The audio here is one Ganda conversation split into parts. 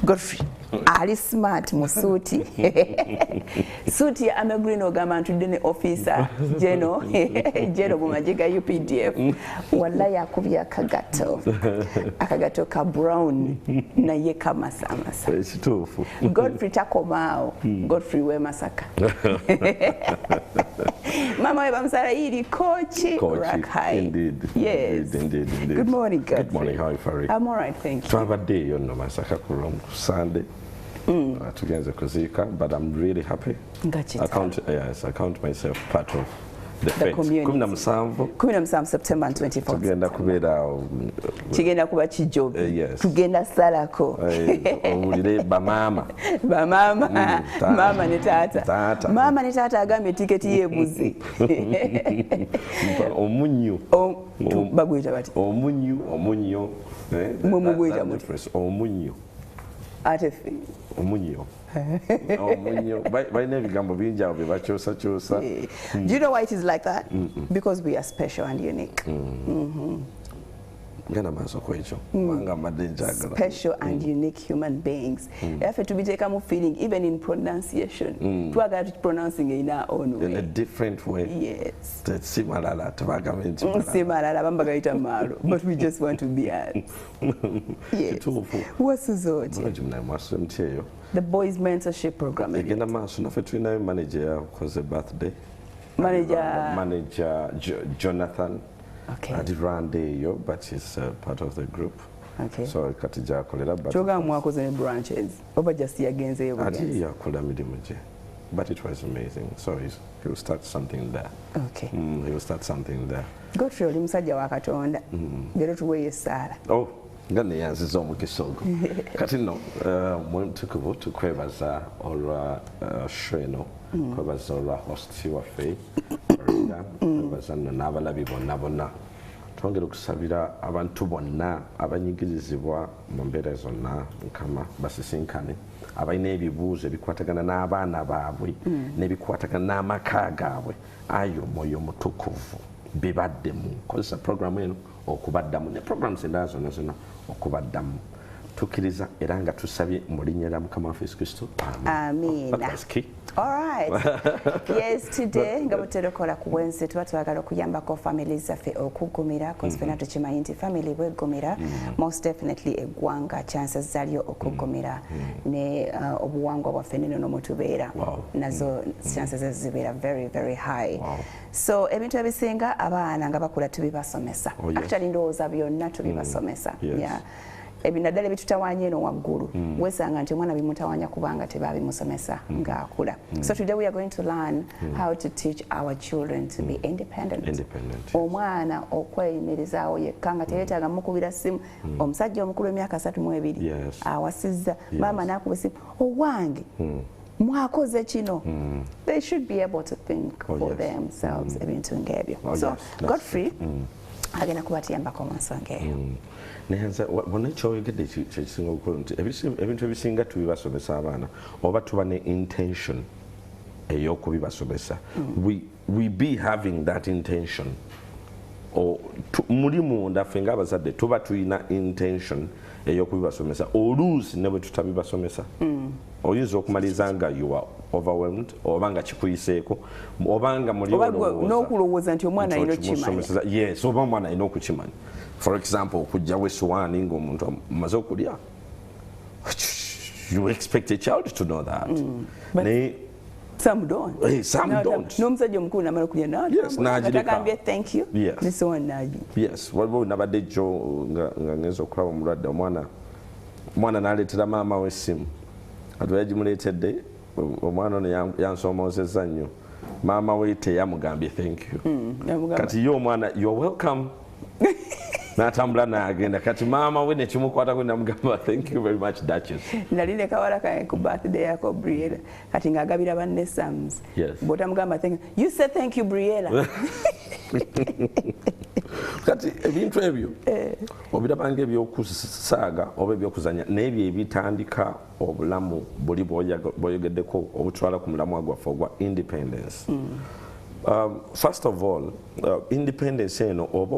Godfrey ali smart mu suuti suuti ya green ogamba ntudde ne officer Jeno mu magye ga UPDF wallahi yakubye akagato ka brown naye kamasamasa ekituufu Godfrey takomaawo Godfrey we Masaka mama we bamusala yiri kochi Rakhai. Indeed. Yes. Indeed. Good morning, Godfrey. Good morning. How are you, Farid? I'm all right, thank you. Twabadde yo no Masaka ku Sunday. Together kuzika, but I'm really happy. I count myself part of the fete. Community. 17 September 24th. Tugenda kuba kijobi. Yes. Tugenda salako. Owulire bamama. Mama ne taata. Mama ne taata agambye tiketi yebuze. Omunyu. Bagwita bati. Omunyo. Mumugwita muti. Omunyo. Atefe. Omunyo. By nebigambo binja bebachosa. Do you know why it is like that? Because we are special and unique. Special and unique human beings. Therefore, to be taken feeling, even in pronunciation, to get pronouncing in our own way. In a different way. Yes. Similar, but we just want to be us. Yes. What's otya? The boys' mentorship program. Manager was a birthday. Manager Jonathan. Okay. I did run day, but he's part of the group. Okay. So Katija Kolera, but was in branches. Over just against the but it was amazing. So he will start something there. Okay. He will start something there. Godfrey musajja wa Katonda. Gero tuweeye Sara. Oh, ngane yanziza omukisogo. Kati no, mwentukubu tukwebaza olwa shweno. Kwebaza olwa hosti waffe. Kwebaza n'abalabi bonna. Twongera okusabira abantu bonna abanyigirizibwa mu mbeera zonna Mukama basisinkane. Abalina ebibuuzo ebikwatagana n'abaana baabwe n'ebikwatagana n'amaka gaabwe ayo omwoyo omutukuvu bibaddemu kozesa programu eno okubaddamu ne programs endala zonna okubaddamu tukkiriza era nga tusabye mu linnya lya Mukama waffe Yesu Kristo. Amen. All right. Yes, today nga buterekola ku Wednesday tuba twagala okuyambako family zaffe okuggumira because fena tukimanyi nti family bweggumira most definitely eggwanga chances zalyo okuggumira ne obuwangwa bwaffe neno nomutubeera nazo chances zibeera very very high. So ebintu ebisinga abaana nga bakula tubibasomesa. Actually ndowooza byonna tubibasomesa. Yeah. Ebinadala bitutawanya eno waggulu wesanga nti omwana bimutawanya kubanga tebabimusomesa ng'akula. So today we are going to learn how to teach our children to be independent. Omwana okweyimirizaawo yekka nga teyeetaaga mukubira ssimu. Omusajja omukulu emyaka 32 awasizza maama n'akuba essimu owange mwakoze kino. They should be able to think for themselves ebintu ng'ebyo. So Godfrey agenda kubatiyambako mu nsonga eyo. When ebintu ebisinga tubibasomesa abaana oba tuba ne intention ey'okubibasomesa we be having that intention muli munda ffe ng'abazadde tuba tulina intention ey'okubibasomesa oluusi ne bwe tutabibasomesa oyinza okumaliriza nga you are overwhelmed oba nga kikuyiseeko oba nga muli n'okulowooza nti omwana alina okukimanya. Yes, oba omwana alina okukimanya. For example, okujjawo essowaani ng'omuntu amaze okulya. You expect a child to know that. But some don't. Some don't. N'omusajja omukulu n'amala okulya n'agambye thank you. Yes. Yes. Waliwo nabadde jjo nga ngenza okulaba omulwadde omwana n'aleetera maama we essimu. Ati yagimuleetedde omwana ono yansoomoozezza nnyo. Maama we teyamugambye thank you. Kati ye omwana you're welcome. N'atambula n'agenda kati maama we nekimukwatako namugamba thank you very much Duchess. Nali ne kawala kange ku birthday yako Briella kati ng'agabira banne Sams. Bw'otamugamba thank you. You said thank you Briella. Kati ebintu ebyo obirabanga ebyokusaaga oba ebyokuzanya n'ebyo ebitandika obulamu buli bw'oyogeddeko obutwala ku mulamwa gwaffe ogwa independence. First of all, independence eno oba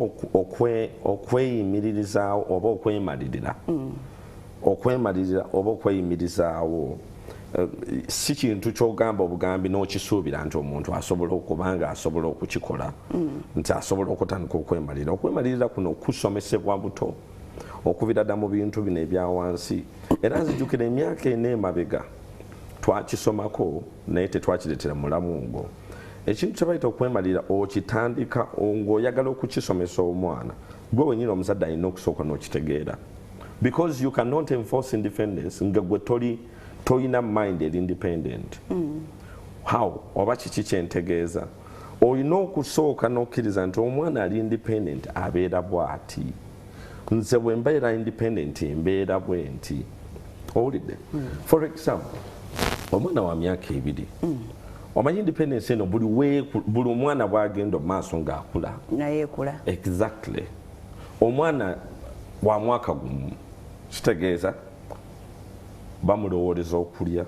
okweyimirizaawo oba okwemalirira okwemalirira oba okweyimirizaawo si kintu kyogamba obugambi n'okisuubira nti omuntu asobola okubanga asobola okukikola nti asobola okutandika okwemalirira. Okwemalirira kuno kusomesebwa buto okubira dda mu bintu bino ebya wansi, era nzijukira emyaka ena emabega twakisomako naye tetwakireetera mulamu ngo ekintu kye bayita okwemalirira okitandika ng'oyagala okukisomesa omwana gwe wenyini omuzadde alina okusooka n'okitegeera, because you cannot enforce independence nga gwe tolina mind eri independent. How oba kiki kyentegeeza, olina okusooka n'okkiriza nti omwana ali independent abeera bw'ati, nze bwe mbeera independent mbeera bwe nti. Owulidde? For example, omwana wa myaka 2 omanyi independence eno buli omwana bwagenda omaaso ng'akula naye ekula. Exactly. Omwana wa mwaka gumu kitegeeza bamulowooleza okulya,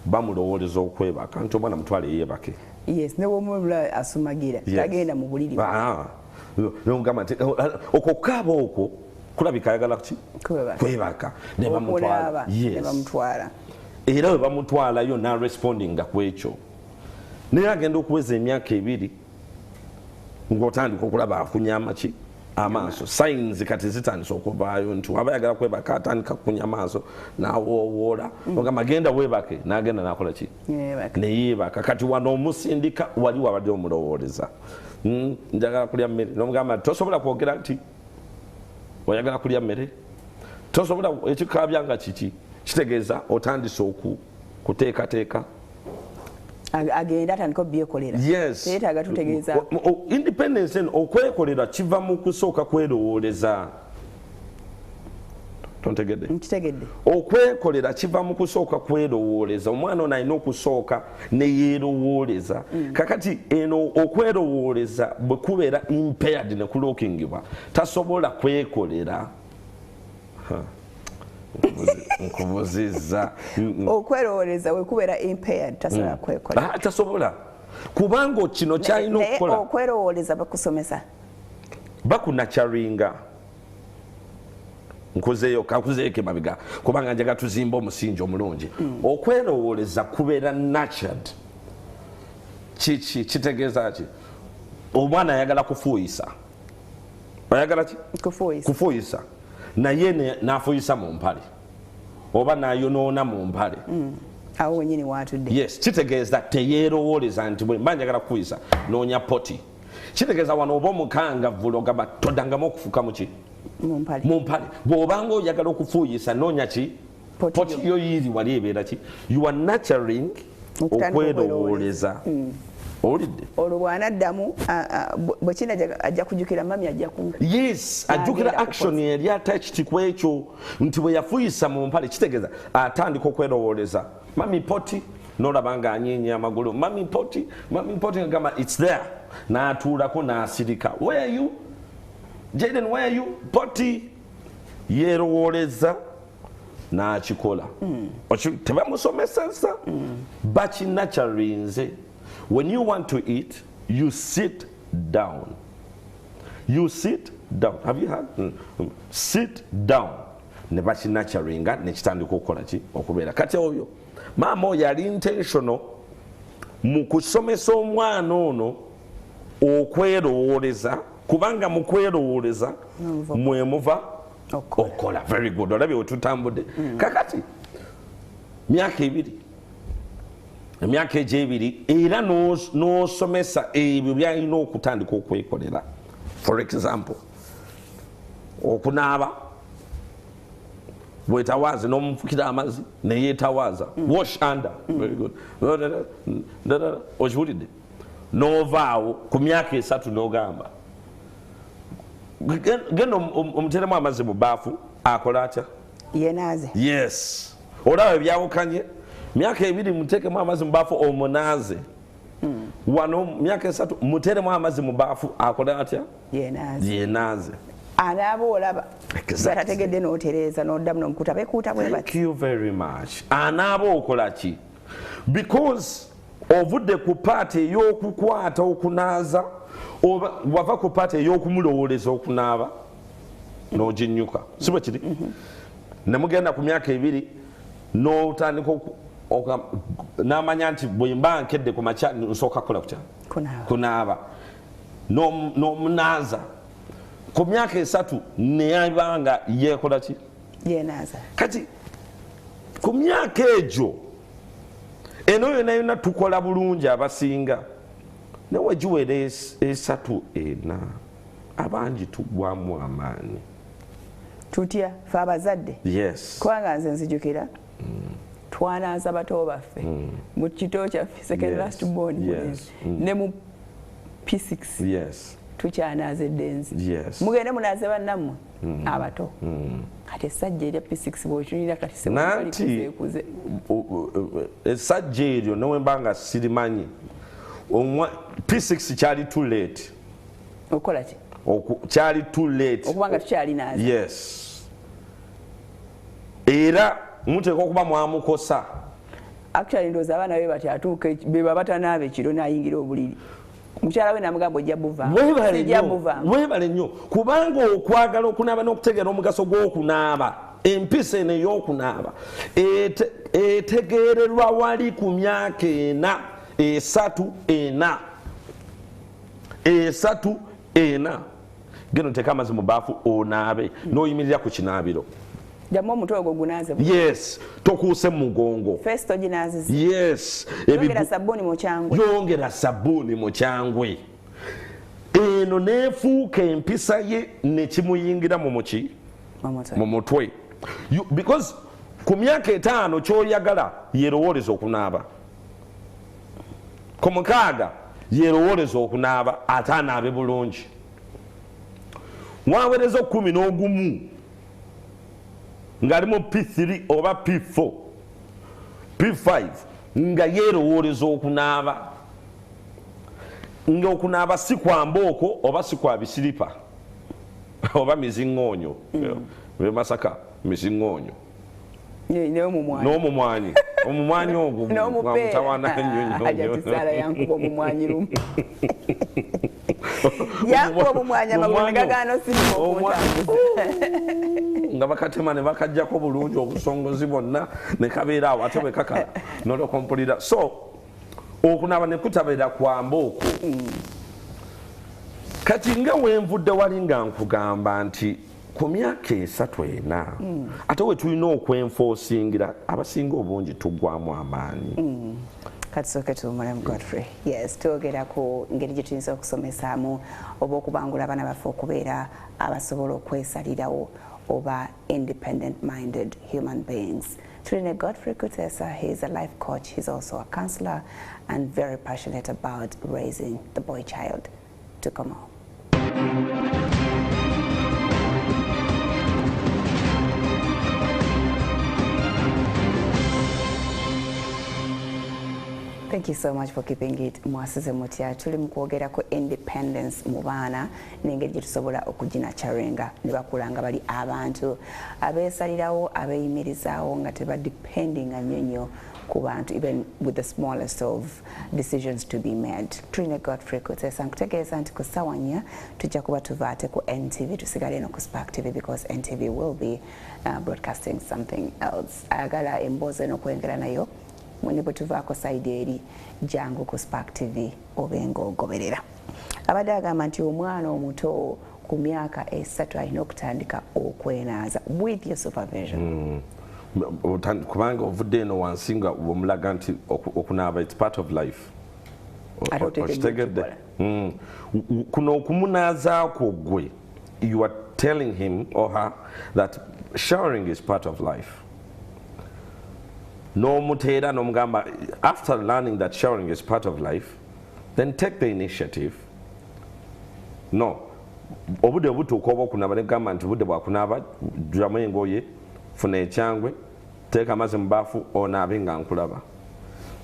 bamulowooleza okwebaka nti omwana mutwale yeebake. Yes, ne w'omulala asumagira tagenda mu buliri. Nongamba nti okukaaba okwo kulabika ayagala ki kwebaka ne bamutwala. Era bwe bamutwalayo n'arespondinga ku ekyo naye agenda okuweza emyaka 2 ng'otandika okulaba afunya amaki amaaso. Signs kati zitandisa okuvaayo nti waba ayagala kwebaka atandika kukunya amaaso n'awoowoola ogamba agenda weebake n'agenda n'akola ki neyeebaka. Kati wano omusindika wali wabadde omulowooleza njagala kulya mmere n'omugamba tosobola kwogera nti oyagala kulya mmere, tosobola ekikaabya nga kiki, kitegeeza otandise okuteekateeka agenda atandika obyekolera. Yes. Teetaaga tutegeeza independence eno okwekolera kiva mu kusooka kwerowooleza. Tontegedde? Nkitegedde. Okwekolera kiva mu kusooka kwerowooleza. Omwana ono alina okusooka ne yeerowooleza. Kakati eno okwerowooleza bwe kubeera impaired ne kulookingibwa tasobola kwekolera. Nkubuzizza. Okwerowooleza we kubeera impaired tasobola kwekolera. Tasobola kubanga kino kyalina okukola. Okwerowooleza bakusomesa bakunacharinga nkuzeeko mabiga kubanga njaga tuzimba omusingi omulungi. Okwerowooleza kubeera nurtured. Kitegeeza ki? Omwana ayagala kufuuyisa. Ayagala ki? Kufuuyisa. Naye n'afuuyisa mu mpale oba n'ayonoona mu mpale. Awo wenyini waatudde. Yes, kitegeeza teyeerowooleza nti bwe mba njagala kufuuyisa noonya poti. Kitegeeza wano oba omukangavvula ogamba toddangamu okufuuka mu ki? Mu mpale. Bw'obanga oyagala okufuuyisa noonya ki? Poti yo yiiri wali ebeera ki? You are nurturing okwerowooleza. Owulidde? Olwo bw'anaddamu bwe kina ajja kujjukira mami ajja ku. Yes, ajjukira action yali attached ku ekyo nti bwe yafuuyisa mu mpale kitegeeza atandika okwerowooleza. Mami poti n'olaba nga anyeenya amagulu. Mami poti ngamba it's there. N'atuulako n'asirika. Where are you? Jaden, where are you? Poti. Yeerowooleza n'akikola. Tebamusomeseza bakinakyarinze. When you want to eat, you sit down. You sit down. Have you heard? Sit down. Ne bakinakyaringa ne kitandika okukola ki? Okubeera. Kati oyo maama oyo yali intentional mu kusomesa omwana ono okwerowooleza kubanga mu kwerowooleza mwemuva okola. Very good. Olabye we tutambudde. Kakati myaka 2 emyaka egy'ebiri era n'osomesa ebyo byalina okutandika okwekolera. For example, okunaaba bwetawaaze n'omufukira amazzi neyeetawaaza. Wash under. Very good. Okiwulidde? N'ovaawo ku myaka 3 n'ogamba genda omuteremu amazzi mu baafu akola atya? Yenaaze. Yes. Olaba ebyawukanye. Myaka 2 muteekemu amazzi mu baafu omunaaze. Wano myaka 3 muteremu amazzi mu baafu akola atya? Yenaaze. Anaaba olaba batategedde n'otereeza n'oddamu n'omukuuta beekuuta bwe bati. Thank you very much. Anaaba okola ki? Because ovudde ku paati ey'okukwata okunaaza oba wava ku paati ey'okumulowooleza okunaaba n'oginnyuka. Si bwe kiri? ne mugenda ku myaka 2 n'otandika n'amanya nti bwe mba nkedde ku makya nsooka kukola kutya kunaaba n'omunaaza ku myaka 3 neyabanga yeekola ki yenaaza kati ku myaka egyo eno yonna tukola bulungi abasinga newe giwera 3 4 abangi tugwamu amaanyi tutya fe abazadde yes kubanga nze nzijukira twanaaza bato baffe mu kito kyaffe second last born ne mu P6 yes tukyanaaza eddenzi mugende munaaze bannammwe abato kati essajja erya P6 bw'otunira kati seekuze essajja eryo newe mbanga sirimanyi P6 kyali too late okola ki kyali too late okubanga tukyalinaaza yes era muteeka okuba mwamukosa actually ndowooza abaana be bati atuuke beba batanaaba ekiro n'ayingira obuliri mukyala we namugamba ojja buvaamu weebale nnyo kubanga okwagala okunaaba n'okutegeera omugaso gw'okunaaba empisa eno ey'okunaaba etegeererwa wali ku myaka 3 4 geno teeka amazzi mu baafu onaabe n'oyimirira ku kinaabiro jamu omutwe ogwo gunaaze yes tokuuse mu mugongo first oginaazizza yes yongera sabbuuni mu kyangwe eno neefuuka empisa ye nekimuyingira mu mutwe because ku myaka 5 kyoyagala yerowooleza okunaaba ku 6 yerowooleza okunaaba ate anaabe bulungi waweereza 11 ng'ali mu P3 oba P4 P5 nga yeerowooleza okunaaba ng'okunaaba si kwa mbooko oba si kwa bisiripa oba miziŋŋoonyo Masaka miziŋŋoonyo n'omumwanyi omumwanyi ogwo gwamutawaana ennyo yankuba omumwanyi lumu yankuba omumwanyi amagulu negagaana osirimu okuntambuza nga bakatema ne bakajjako bulungi obusongozi bwonna ne kabeera awo ate bwe kakala n'olokompulira so okunaaba ne kutabeera kwa mbooko kati nga wenvudde wali nga nkugamba nti ku myaka 3 4 ate we tulina okwenfoosingira abasinga obungi tuggwamu amaanyi kati soke tuwumulemu Godfrey yes twogera ku ngeri gye tuyinza okusomesaamu oba okubangula abaana baffe okubeera abasobola okwesalirawo oba independent minded human beings. Tulina Godfrey Kuteesa, he's a life coach, he's also a counselor and very passionate about raising the boy child to come home. Thank you so much for keeping it MWASUZE MUTYA. Tuli mukwogera ku independence mu baana n'engeri gye tusobola okuginacharenga ne bakula nga bali abantu abeesalirawo abeeyimirizaawo nga tebadependinga nnyo ku bantu even with the smallest of decisions to be made. Tulina Godfrey Kuteesa nkutegeeza nti ku ssaawa 4 tujja kuba tuvaate ku NTV tusigale eno ku Spark TV because NTV will be broadcasting something else. Ayagala emboozi eno okwengera nayo mwene bwe tuvaako sayidi eri jangu ku Spark TV obenga ogoberera. Abadde agamba nti omwana omuto ku myaka 3 alina okutandika okwenaaza with your supervision. Kubanga ovudde eno wansi nga omulaga nti okunaaba it's part of life. Okitegedde kuno okumunaazaako gwe you are telling him or her that showering is part of life. No mutera no mugamba after learning that showering is part of life then take the initiative. No obude obutuuka oba okunaba ne gamba nti budde bwakunaaba ddiramu engoye funa ekyangwe teeka amazzi mu baafu onaabe nga nkulaba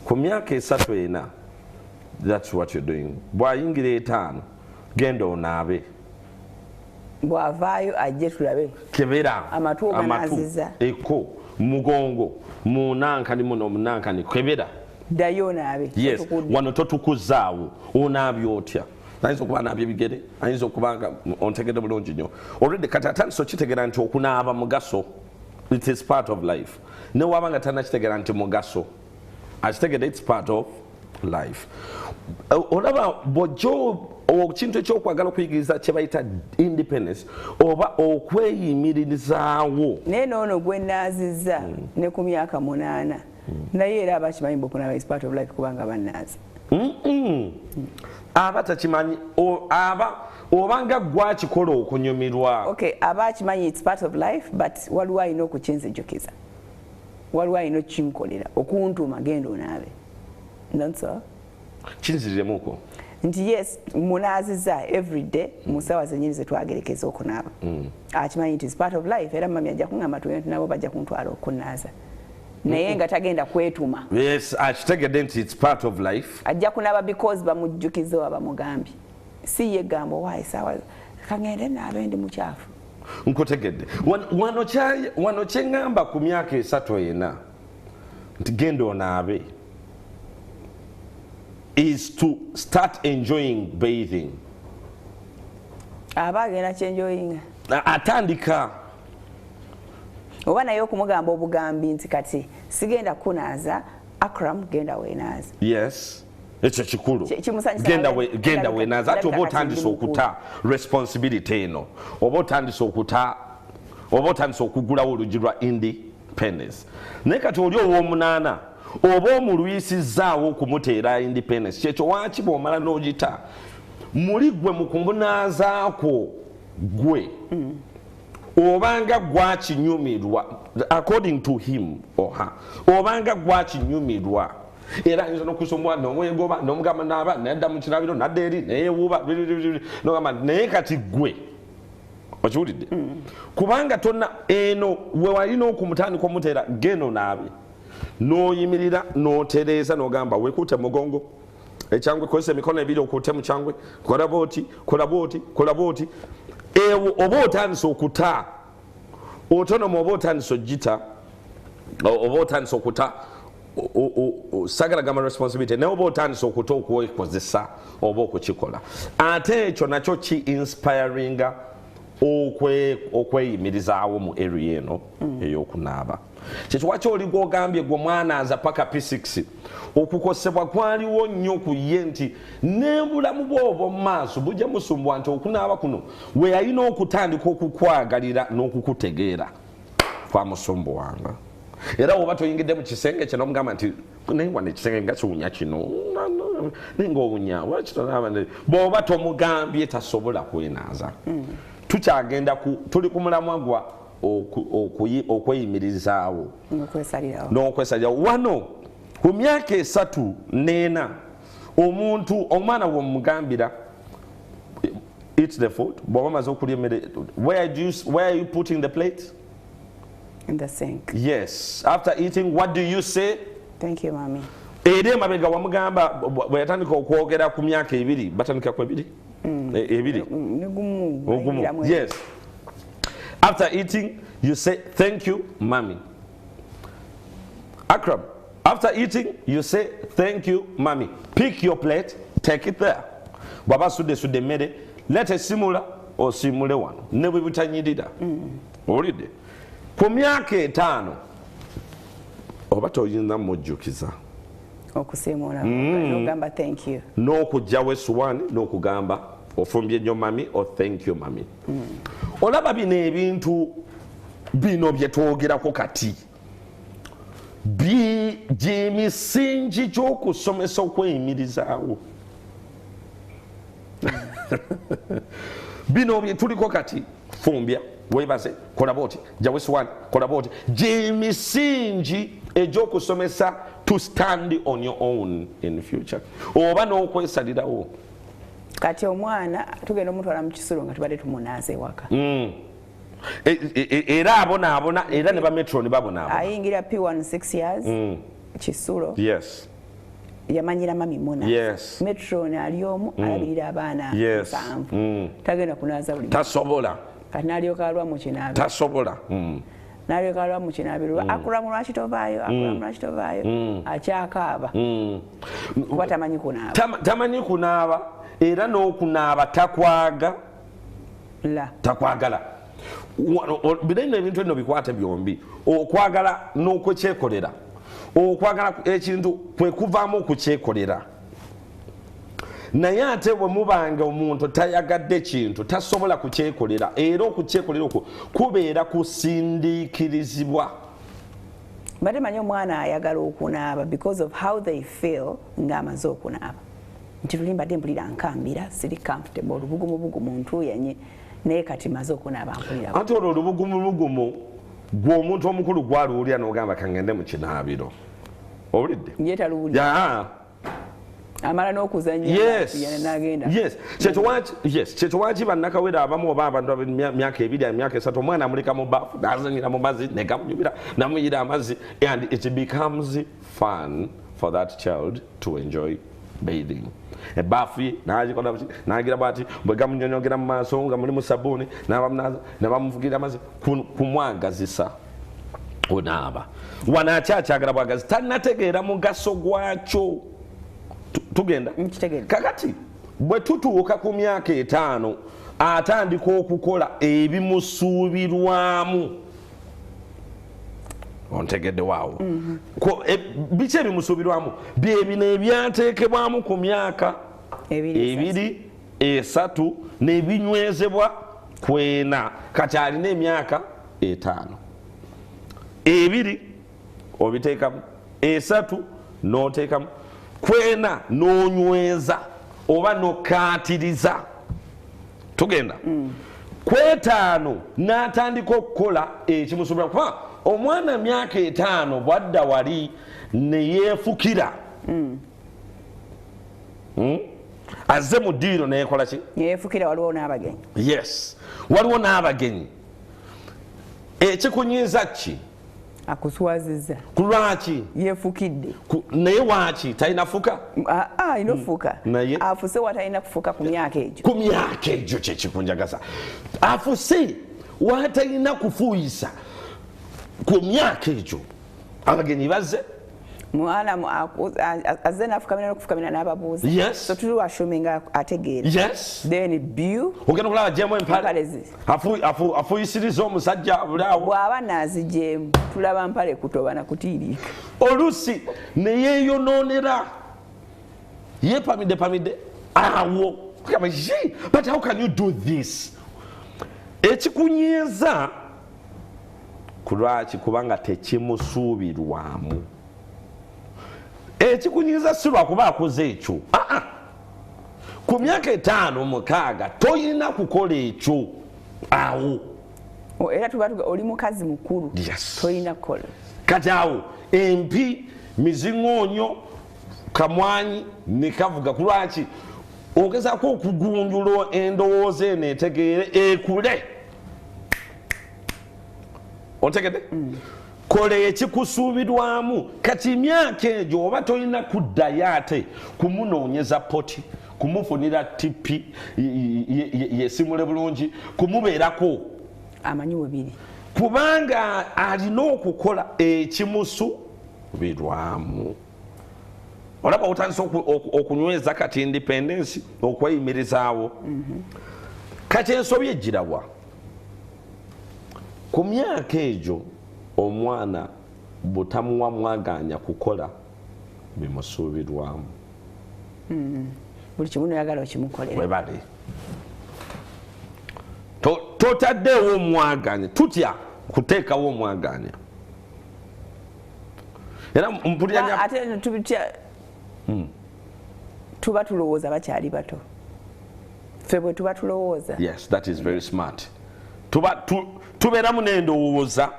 ku myaka 3 4 that's what you're doing. Bw'ayingira 5 genda onaabe bw'avaayo ajje tulabe kebera amatu oganaaziza eko mugongo munankani muno munankani kwebera dayo naabe yes wano totukuzaawo onaabe otya ayinza okuba naabye bigere ayinza okubanga ontegedde bulungi nnyo already kati atandise okitegera nti okunaaba mugaso it is part of life. Ne wabanga tanakitegera nti mugaso. Akitegedde it's part of life. Olaba bojo okintu ekyokwagala okuyigiriza kye bayita independence oba okweyimirizaawo. Naye n'ono gwe nnaazizza ne ku myaka 8 naye era abakimanyi bokunaba is part of life kubanga bannaazi. Aba takimanyi obanga gwakikola okunyumirwa. Okay, aba akimanyi it's part of life but waliwo alina okukinzijukiza. Waliwo alina okukinkolera okuntuma genda onaabe. Nonso? Kinziriremuko. Nti yes, munaaziza every day musawa zenyini zetwagerekeza okunaaba. Akimanyi it is part of life era mami ajja kungamba tuyenti nabo bajja kuntwala okunaaza. Naye nga tagenda kwetuma. Yes, akitegedde nti it's part of life. Ajja kunaaba because bamujjukiza oba bamugambi. Si ye gambo wayi sawa kangende naabe ndi mukyafu. Nkutegedde. Wano kyengamba ku myaka 3 nti genda onaabe is to start enjoying bathing. Aba agenda kyenjoyinga. Atandika. Oba naye okumugamba obugambi nti kati sigenda kunaaza Akram genda weenaaza. Yes. Ekyo kikulu. Genda weenaaza ate oba otandise okuta responsibility eno. Oba otandise okugulawo olugi lwa independence. Naye kati oli ow'omunaana oba omulwisizaawo okumuteera independence kyekyo waaki bw'omala n'ogita muli gwe mu kumunaazaako gwe obanga gwakinyumirwa according to him or her obanga gwakinyumirwa era ayinza n'okusomwa n'omwegoba n'omugamba naaba nadda mu kirabiro nadda eri neyewuuba n'ogamba naye kati gwe okiwulidde kubanga tonna eno we walina okumutandika omuteera genda onaabe n'oyimirira n'otereeza n'ogamba wekuute mugongo ekyangwe kozesa emikono ebiri okuute mu kyangwe kola booti ewo oba otandise okuta otonoma oba otandise ogita oba otandise okuta sagala gamba responsibility naye oba otandise okuta okwekozesa oba okukikola ate ekyo nakyo ki-inspiringa okweyimirizaawo mu area eno ey'okunaaba kyekyo waki oli gw'ogambye gwe mwanaaza paka P6 okukosebwa kwaliwo nnyo ku ye nti n'obulamu bw'oba mu maaso bujja musumbwa nti okunaaba kuno we yalina okutandika okukwagalira n'okukutegeera kwa musumbuwanga era oba toyingidde mu kisenge kino omugamba nti naye wano ekisenge nga kiwunya kino naye ngaowunya bw'oba tomugambye tasobola kwenaaza tukyagenda tuli ku mulamwa gwa okweyimirizaawo n'okwesalirawo wano ku myaka 3 n'ena omuntu omwana bw'omugambira eat the food bw'oba amaze okulya emmere where are you putting the plate in the sink. Yes, after eating what do you say? Thank you mommy. Ere mabega wamugamba bwe yatandika okwogera ku myaka 2 batandika ku 2 2 yes. After eating, you say, thank you, mommy. Akram, after eating, you say, thank you, mommy. Pick your plate, take it there. Baba sude mede, let a simula or simule one. Never butanyidida. Already. Ku myaka 5, oba toyinza mujjukiza. Okusemula, n'ogamba thank you. N'okujjawo essuwaani n'okugamba ofumbye nnyo mami or thank you mami. Olaba bino ebintu bino bye twogerako kati gy'emisingi gy'okusomesa okweyimirizaawo. Bino bye tuliko kati fumbya weebaze kola booti jjawo essuwaani kola booti gy'emisingi egy'okusomesa to stand on your own in future oba n'okwesalirawo. Kati omwana tugenda omutwala mu kisulo nga tubadde tumunaaza ewaka. Era abona era ne ba metro ne babona ayingira P1 6 years kisulo. Yes. Yamanyira mami muna. Yes. Metro ali omu alabirira abaana 7. Tagenda kunaaza buli. Tasobola. Kati n'alyoka alwa mu kinaabi. Tasobola. N'alyoka alwa mu kinaabi. Akulamu lwaki tovaayo, akulamu lwaki tovaayo. Akyakaaba. Kuba tamanyi kunaaba. Tamanyi kunaaba era n'okunaaba takwagala. bidayina ebintu bino bikwate byombi okwagala n'okukyekolera okwagala ekintu kwe kuvaamu okukyekolera naye ate bwe mubanga omuntu tayagadde kintu tasobola kukyekolera era okukyekolera okwo kubeera kusindiikirizibwa mbadde manyi omwana ayagala okunaaba because of how they feel ng'amaze okunaaba nti luli mbadde mpulira nkambira siri comfortable olubugumubugumu ntuyenye naye kati maze okunaaba mpulira ate olwo olubugumubugumu gw'omuntu omukulu gwaluwulira n'ogamba kangende mu kinaabiro owulidde ye taluwulira amala n'okuzanya n'agenda kyekyo waki bannakawera abamu oba abantu ab'emyaka 2 emyaka 3 omwana amuleka mu baafu n'azanyira mu mazzi negamunyumira namuyira amazzi and it becomes fun for that child to enjoy bathing ebaafu ye n'agira bwati bwe gamunyonyogera mu maaso nga muli mu sabuuni nebamuvugirira amazzi kumwagazisa onaaba wano akyakyagala bwagazi tannategeera mugaso gwakyo tugenda kakati bwe tutuuka ku myaka 5 atandika okukola ebimusuubirwamu ontegedde waawo biki ebimusuubirwamu byebino ebyateekebwamu ku myaka 2 3 nebinywezebwa 4 kati alina emyaka 5 2 obiteekamu 3 n'oteekamu 4 n'onyweza oba n'okkaatiriza tugenda 5 n'atandika okukola ekimusuubirwamu kuba omwana myaka 5 bwadda wali neyeefukira azze mu ddiiro neyekola ki yeefukira waliwo n'abagenyi yes waliwo n'abagenyi ekikunyiiza ki akuswaziza kulwaki yefukidde naye waki talina fuka inofuka afuse watalina kufuka ku myaka egyo kyekikunjagasa afuse watalina kufuuyisa ku myaka egyo abagenyi bazze mwana azze nafukamira n'okufukamira n'ababuuza so tuli washuminga ategeera then biu ogenda okulaba jemu empale afuyisiriza omusajja bulaawo bw'aba naazijemu tulaba mpale kutoba na kutiiriika oluusi neyeeyonoonera yepamidde awo but how can you do this ekikunyiiza kulwaki kubanga tekimusuubirwamu ekikunyiiza si lwakuba akoze ekyo ku myaka 5 6 toyina kukola ekyo awo era tuba oli mukazi mukulu toyina kukola kati awo empi miziŋoonyo kamwanyi ne kavuga kulwaki ogezaako okugunjula endowooza eno etegeere ekule otegedde kola ekikusuubirwamu kati myaka egyo oba tolina kuddayo ate kumunoonyeza poti kumufunira tipi yesimule bulungi kumubeerako amanyi webiri kubanga alina okukola ekimusuubirwamu olaba otandise okunyweza kati independence okweyimirizaawo kati ensobi ejjirawa ku myaka egyo omwana butamuwa mwaganya kukola bimusuubirwamu buli kimu noyagala okimukolera webale totaddeewo omwaganya tutya kuteekawo omwaganya era mpuliranya ate tubitya tuba tulowooza bakyali bato ffe bwe tuba tulowooza yes that is very smart tubeeramu n'endowooza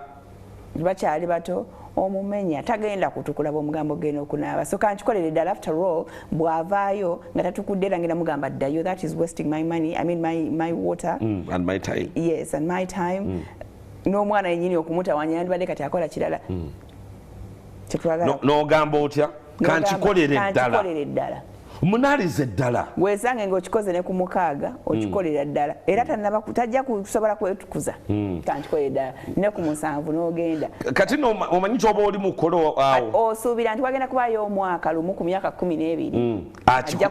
bakyali bato omumenya tagenda kutukulaba omugambo genda okunaaba so kankikolere ddala after all bw'avaayo nga tatukudde era ngenda mugamba ddayo that is wasting my money I mean my water and my time yes and my time n'omwana yennyini okumutawanya yandibadde kati akola kirala n'ogamba otya kankikolere ddala munalize ddala weesange ng'okikoze ne ku mukaaga okikolera ddala era tajja kusobola kwetukuza kankikolera ddala ne ku 7 n'ogenda kati omanyi ky'oba oli mu kukolo awo osuubira nti wagenda kubaayo omwaka lumu ku myaka 12 ajja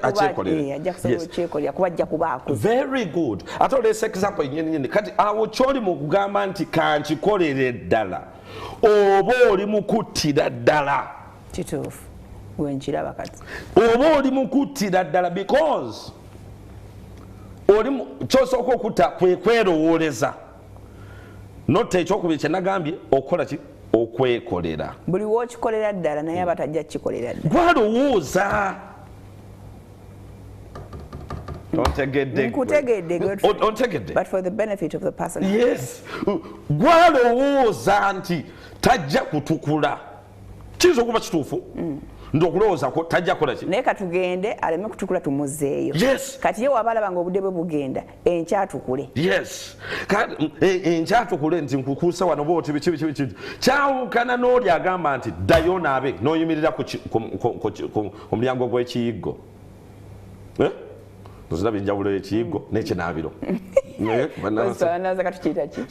kusobola okyekolera kuba ajja kuba akuze. Very good. Ate oleesa example nyini kati awo ky'oli mu kugamba nti kankikolere ddala oba oli mu kuttira ddala kituufu wenkiraba kati oba oli mu kuttira ddala because oli kyosooka okutta kwe kwerowooleza not ekyokubiri kye nagambye okukola ki okwekolera buli w'okikolera ddala naye aba tajja kukikolera ddala gwalowooza but for the benefit of the person. Yes. Gwalowooza nti tajja kutukula kiyinza okuba kituufu nti okulowooza ko tajja kukola ki naye katugende aleme kutukula tumuzeeyo. Yes. Kati ye waba alaba nga obudde bwe bugenda enkyatukule. Yes. Enkyatukule nti nkukuusa wano booti biki kyawukana n'oli agamba nti ddayo naabe n'oyimirira ku mulyango gw'ekiyiggo. Tuziraba enjawulo y'ekiyiggo n'ekinaabiro.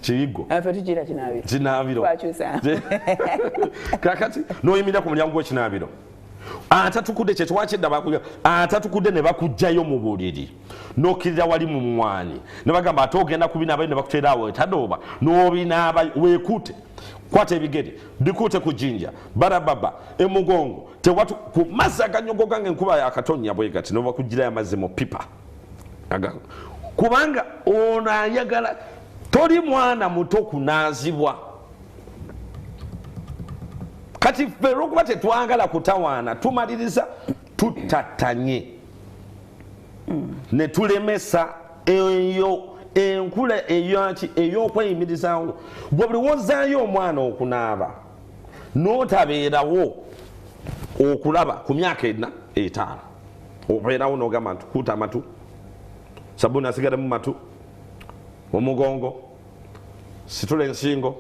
Kiyiggo. Kinaabiro. Kakati n'oyimirira ku mulyango gw'ekinaabiro. Atatukudde kye twakidda bakuja atatukudde ne bakujjayo mu buliri n'okkirira wali mu mmwanyi ne bagamba ate ogenda kubinaaba ne bakuteera awo etadooba n'obinaaba weekute kwata ebigere bikute ku jjinja barababa emugongo tewatu ku mazzi aganyogoga ng'enkuba yakatonnya bwe gati ne bakugirayo amazzi mu pipa kubanga ono ayagala toli mwana muto kunaazibwa kati ffe olwokuba tetwagala kutawaana tumaliriza tutatanye ne tulemesa eyo enkula ey'okweyimirizaawo gwe buli wozzaayo omwana okunaaba n'otabeerawo okulaba ku myaka 4-5 obeerawo n'ogamba nti kuuta amatu sabuni asigale mu matu omugongo situla ensingo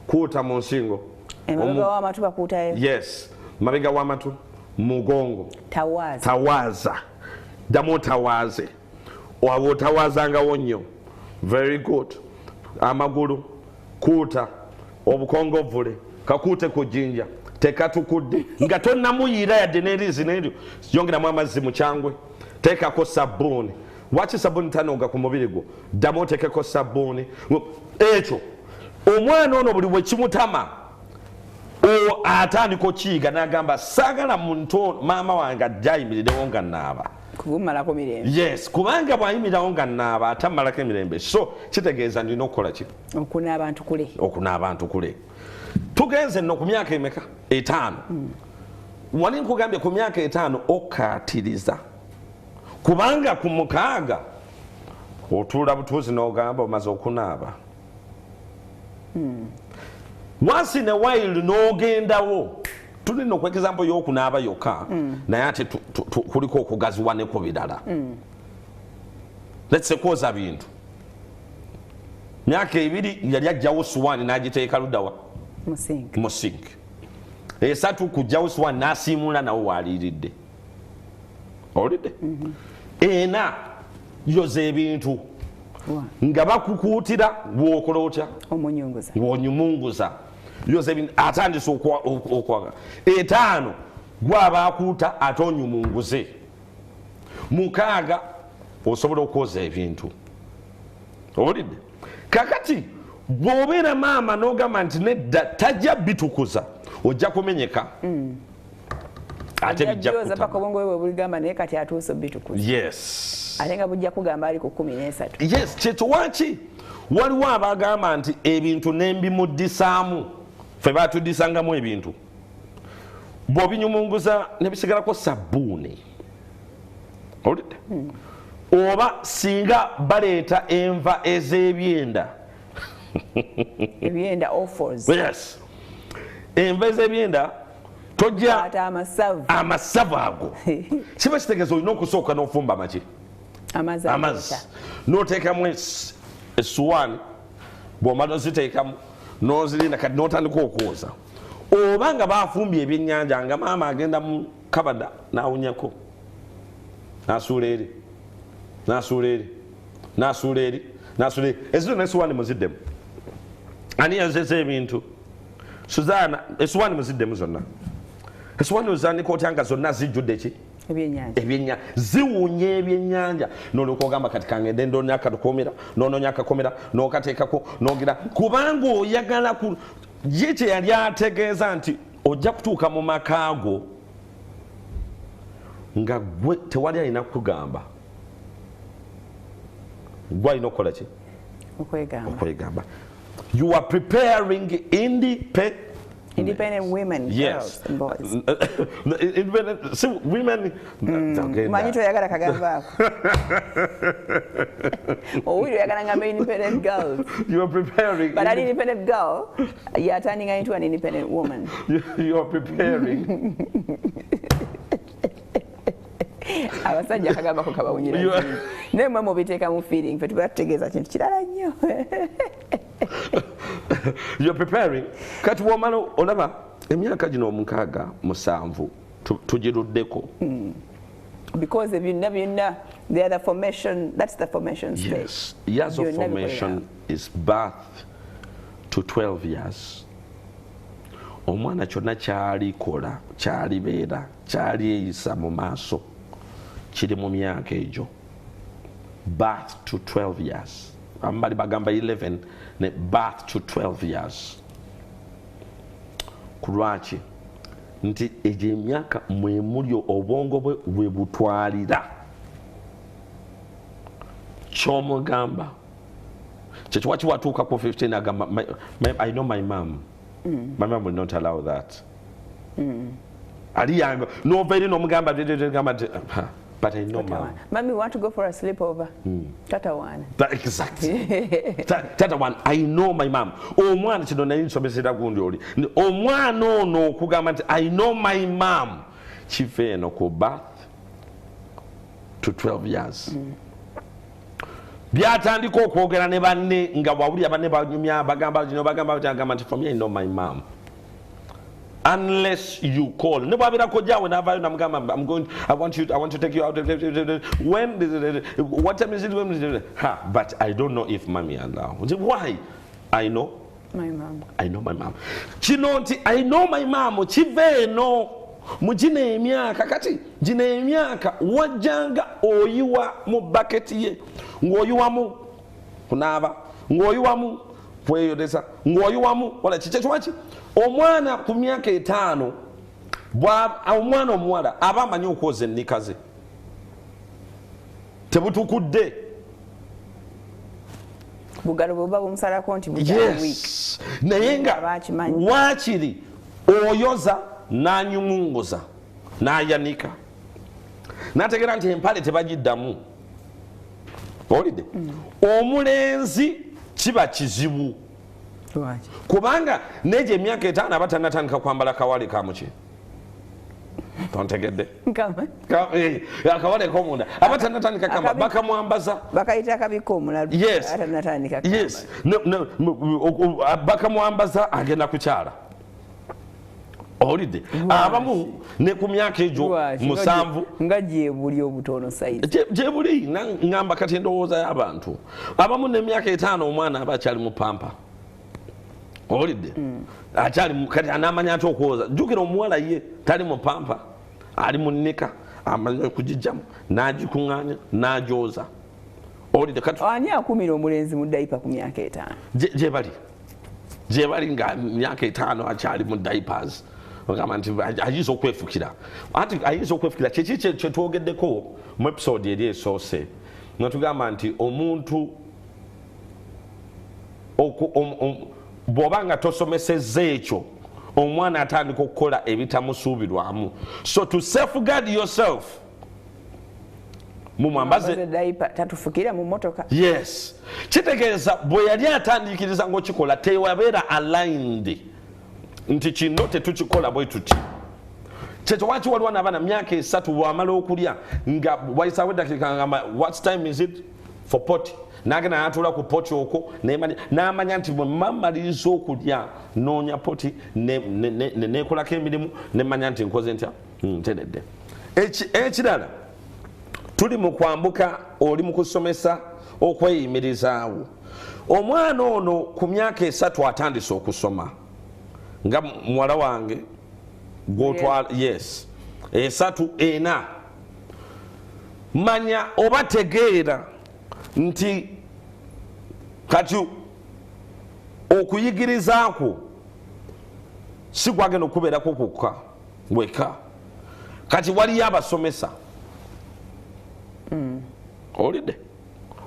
kuuta mu nsingo emabega w'amatu bakuutayo. Yes, mabega w'amatu mugongo tawaaza ddamu otawaaze waba otawaazangawo nnyo. Very good. Amagulu kuuta obukongovule kakuute ku jjinja tekatukudde nga tonnamuyira yadde n'eriizi n'eryo yongeramu amazzi mu kyangwe teekako sabbuuni waki sabbuuni tanooga ku mubiri gwo ddamu oteekeko sabbuuni ekyo omwana ono buli bwe kimutama atandika okiyiga n'agamba saagala muntu maama wange ajja ayimirirewo nga nnaaba kumalako mirembe. Yes, kubanga bw'ayimirirawo nga nnaaba atamalako emirembe so kitegeeza ndina okukola ki okunaaba ntukule. Tugenze nno ku myaka emeka 5 wali nkugambye ku myaka 5 okkaatiriza kubanga ku 6 otuula butuuzi n'ogamba omaze okunaaba once in a while n'ogendawo tulina okwekizampo y'okunaaba yokka naye ate kuliko okugaziwa ne ku birala let's say kwoza bintu myaka 2 yali ajjawo suwaani n'agiteeka ludawa mu sink 3 kujjawo suwaani n'asiimula nawo waaliiridde olidde 4 yoza ebintu nga bakukuutira bw'okola otya w'onyumunguza yoza ebintu atandise okwaga 5 gwaba akuuta ate onyumunguze 6 osobola okwoza ebintu olidde kakati bw'obeera maama n'ogamba nti nedda tajja bitukuza ojja kumenyeka ate bijja kutama. Yes. Ate nga bujja kugamba ali ku 13. Yes, kyetwaki waliwo abagamba nti ebintu nembimuddisaamu ffe batuddisangamu ebintu bw'obinyumunguza ne bisigalako sabbuuni olidde oba singa baleeta enva ez'ebyenda ebyenda offers. Yes, enva ez'ebyenda tojja amasavu ago kiba kitegeeza olina okusooka n'ofumba amaki amazzi n'oteekamu essuwaani bw'omala oziteekamu n'ozirinda kati n'otandika okwoza oba nga baafumbye ebyennyanja nga maama agenda mu kabada n'awunyako nasuleri ezo nesuwani muziddemu ani yazeze ebintu Suzana esuwani muziddemu zonna esuwani ozandika otyanga zonna zijjudde ki ebyenyanja ziwunya ebyenyanja nolyoka ogamba kati kangende ndonya akatukomera nononya akakomera nokateekako nogira kubanga oyagala ye kye yali ategeeza nti ojja kutuuka mu makaago nga gwe tewali alina kugamba gwe alina okukola ki okwegamba you are preparing independent women, yes. Girls and boys. See, women. Manito yagala kagamba ako. Oh, you yagala ngamba independent girls. You are preparing. But an independent girl, you are turning her into an independent woman. You are preparing. Abasajja kagamba ko kabawunyira. Ne mwe mubiteeka mu feeling fe tubategeeza kintu kirala nnyo. You're preparing. Kati womano olaba emyaka gino 6-7 tugiruddeko. Because if you never they are the formation, that's the formation stage. Yes, years of formation is birth to 12 years. Omwana kyonna kyalikola kyalibeera kyaliyisa mu maaso kiri mu myaka egyo birth to 12 years. Ambali bagamba 11 ne birth to 12 years. Kulwaki nti egyo emyaka mwe muli obwongo bwe butwalira ky'omugamba kyekyo waki watuuka ku 15 agamba I know my mom. My mom will not allow that. Ali yango no very no mugamba but I know mom. Mommy want to go for a sleepover. Tata one. Exactly. Tata one. I know my mom. Omwana kino naye nsomesera gundi oli. Omwana ono kugamba nti I know my mom. Chife no ko birth to 12 years. Byatandika okwogera ne banne nga wawulira banne banyumya bagamba nti for me I know my mom. Unless you call. Ne bwabira kojawe navayo namugamba I want to take you out. When what time is it? But I don't know if mommy allow. Why? I know my mom. I know my mom. Kino nti I know my mom kiveeno mujina emyaka kati jina emyaka wajjanga oyiwa mu bucket ye ng'oyiwamu kunaaba ng'oyiwamu kweyolesa ng'oyiwamu wala kikyeki omwana ku myaka 5 omwana omuwala aba amanyi okwoza ennika ze tebutukudde bugalo buba bumusalako nti yes naye nga waakiri oyoza n'anyumunguza n'ayanika n'ategeera nti empale tebagiddamu olidde omulenzi kiba kizibu kubanga neje emyaka 5 abatanatandika kwambala kawale kamuki tontegedde akawale komunda abatanatandika kamba bakamwambaza bakayita akabiko omulalu atanatandika yes bakamwambaza agenda kukyala olidde abamu ne ku myaka egyo 7 nga gyebuli obutono saizi gyebuli ngamba kati endowooza y'abantu abamu ne myaka 5 omwana aba akyali mu pampa olidde akyali kati anamanya ate okwoza jjukira omuwala ye tali mu pampa ali mu nnika amanya okugijjamu n'agikuŋŋaanya n'agyoza olidde kati ani akumira omulenzi mu dayipa ku myaka 5 gyebali nga myaka 5 akyali mu diapers ogamba nti ayinza okwefukira anti ayinza okwefukira kyeki kyetwogeddeko mu episode eri esoose nga tugamba nti omuntu bw'oba nga tosomesezza ekyo omwana atandika okukola ebitamusuubirwamu so to safeguard yourself mumwambaze tatufukira mu motoka yes kitegeeza bwe yali atandikiriza ng'okikola tewabeera aligned nti kino tetukikola bwe tuti kyekyo waki waliwo n'abaana myaka 3 bw'amala okulya nga wayisawo eddakiika ngamba what time is it for pot nagenda n'atuula ku poti okwo n'amanya nti bwe mmaliriza okulya noonya poti neekolako emirimu nemanya nti nkoze ntya ntenedde ekirala tuli mu kwambuka oli mu kusomesa okweyimirizaawo. Omwana ono ku myaka 3 atandise okusoma nga muwala wange gwotwala yes 3 4 manya oba tegeera nti kati okuyigirizaako si kwagenda okubeerako kukka weka kati waliyo abasomesa olidde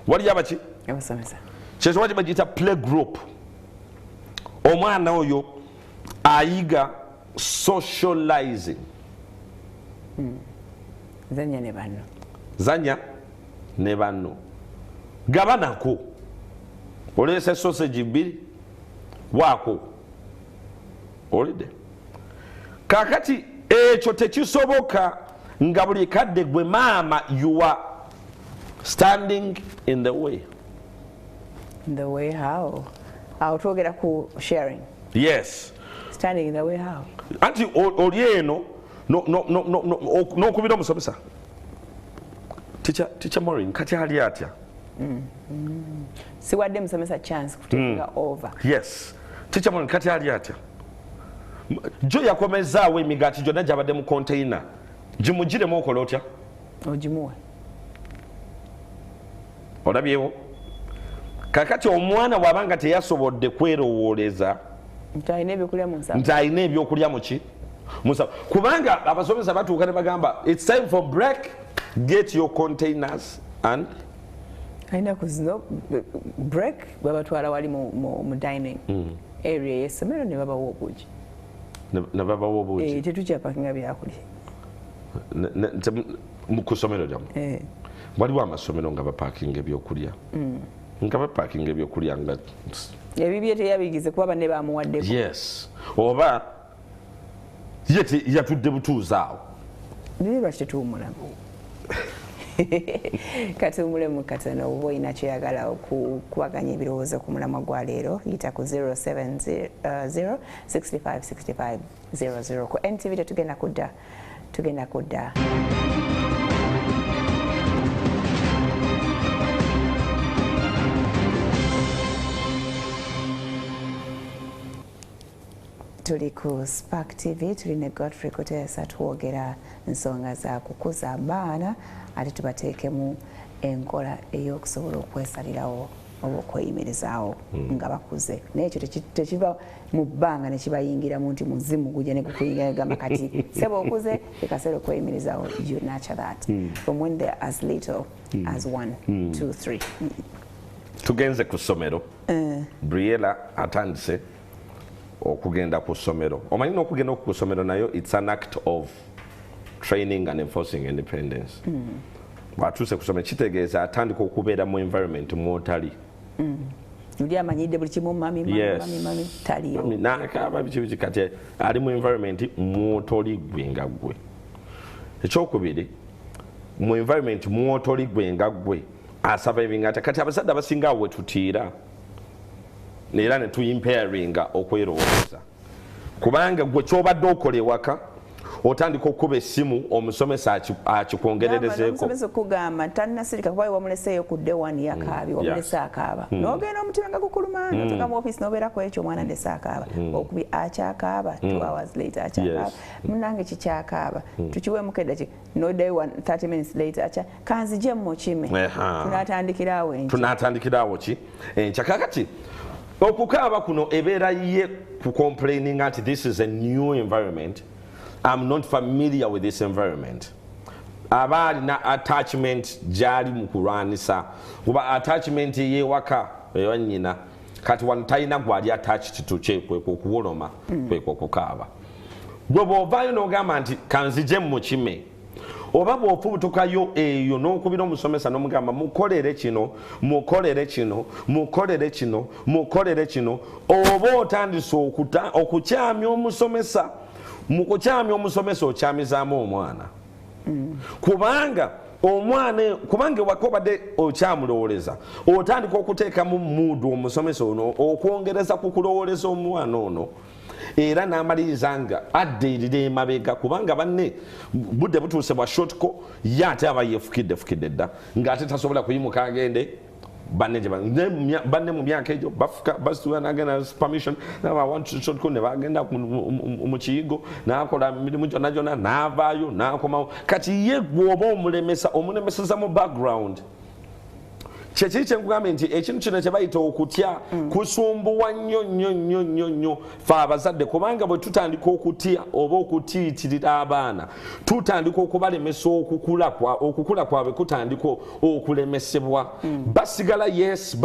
waliyo abaki abasomesa kyekyo waki bagiyita play group. Omwana oyo ayiga socializing zanya ne banno zanya ne banno gabanako oleese sausage 2 waako olidde kakati ekyo tekisoboka nga buli kadde gwe maama you are standing in the way. The way how? I'll talk it ku sharing. Yes. Standing in the way how? Anti olieno no kubira omusomesa. Teacher Maureen kati ali atya. Siwadde musomesa chance kuteeka over. Yes. Teacher Maureen kati ali atya. Jo yakomezaawo emigati gyonna gyabadde mu container. Gimugiremu okola otya? Ogimuwe. Olabyewo? Kakati omwana wabanga teyasobodde kwerowooleza nti alina ebyokulya mu nsawo. Nti alina ebyokulya muki? Musawo. Kubanga abasomesa batuuka ne bagamba it's time for break, get your containers and alina kuzino break babatwala wali mu dining area y'essomero ne babawa obuugi. Ne babawa obuugi. Tetukyapakinga byakulya. Mu kusomero lyammwe. Waliwo amasomero nga bapakinga ebyokulya. Nga bapakinga ebyokulya nga ebibye teyabigize kuba banne bamuwaddeko. Yes. Oba yatudde butuuzaawo. Bibye lwaki tetuwumulamu. Katuwumulemu katono oba olina kyoyagala okubaganya ebirowoozo ku mulamwa gwa leero yita ku 070 65 65 00. Ku NTV tetugenda kudda. Tuli ku Spark TV, tuli ne Godfrey Kuteesa twogera ensonga za kukuza abaana ate tubateekemu enkola ey'okusobola okwesalirawo oba okweyimirizaawo nga bakuze. Naye ekyo tekiva mu bbanga ne kibayingiramu nti muzimu gujja ne gukuyingira gamba kati seba okuze ekaseera okweyimirizaawo. You nurture that from when they're as little as 1, 2, 3. Tugenze ku ssomero. Briella atandise okugenda ku ssomero. Omanyi n'okugenda ku ssomero nayo it's an act of training and enforcing independence. Bw'atuuse ku ssomero kitegeeza atandika okubeera mu environment mw'otali. Uli amanyidde buli kimu mami taliyo. N'akaaba biki kati ali mu environment mw'otoli gwe nga ggwe. Ekyokubiri mu environment mw'otoli gwe nga ggwe asurviving ate kati abazadde abasinga awo we tutiira. Era ne tuyimparinga okwerowooza kubanga gwe kyobadde okola ewaka otandika okuba essimu omusomesa akikwongererezeeko. Omusomesa okugamba tannasirika kuba wamuleseeyo ku day 1 yakaabye wamulese akaaba n'ogenda omutima nga gukuluma n'otuuka mu ofiisi n'obeerako ekyo omwana ndese akaaba okubi akyakaaba 2 hours later akyakaaba munnange kikyakaaba tukiweemuko eddaki n'oddayo 30 minutes later kanzigye mu kime tunaatandikiraawo ki enkya kakati okukaaba kuno ebeera ye ku complaining ati this is a new environment. I'm not familiar with this environment. Aba alina attachment gyali mu kulwanisa kuba attachment y'ewaka ewa nnyina kati wano talina gwali attached to kye kweko okuwoloma kweko okukaaba. Gwe bw'ovaayo n'ogamba nti kanzije mu kime oba bw'ofubutukayo eyo n'okubira omusomesa n'omugamba mukolere kino oba otandise okukyamya omusomesa mu kukyamya omusomesa okyamizaamu omwana kubanga wakobadde okyamulowooleza otandika okuteekamu muudu omusomesa ono okwongereza ku kulowooleza omwana ono era n'amaliriza nga addirira emabega kubanga banne budde butuuse bwa shotco ye ate aba yeefukidde dda ng'ate tasobola kuyimuka agende banne mu myaka egyo bafuka basitula n'agenda permission shotco ne bagenda mu kiyigo n'akola mirimu gyonna n'avaayo n'akomawo kati ye bw'oba omulemeseza mu background kyekiri kyenkugambye nti ekintu kino kye bayita okutya kusumbuwa nnyo fe abazadde kubanga bwe tutandika okutya oba okutiitirira abaana tutandika okubalemesa okukula kwabwe kutandika okulemesebwa basigala yes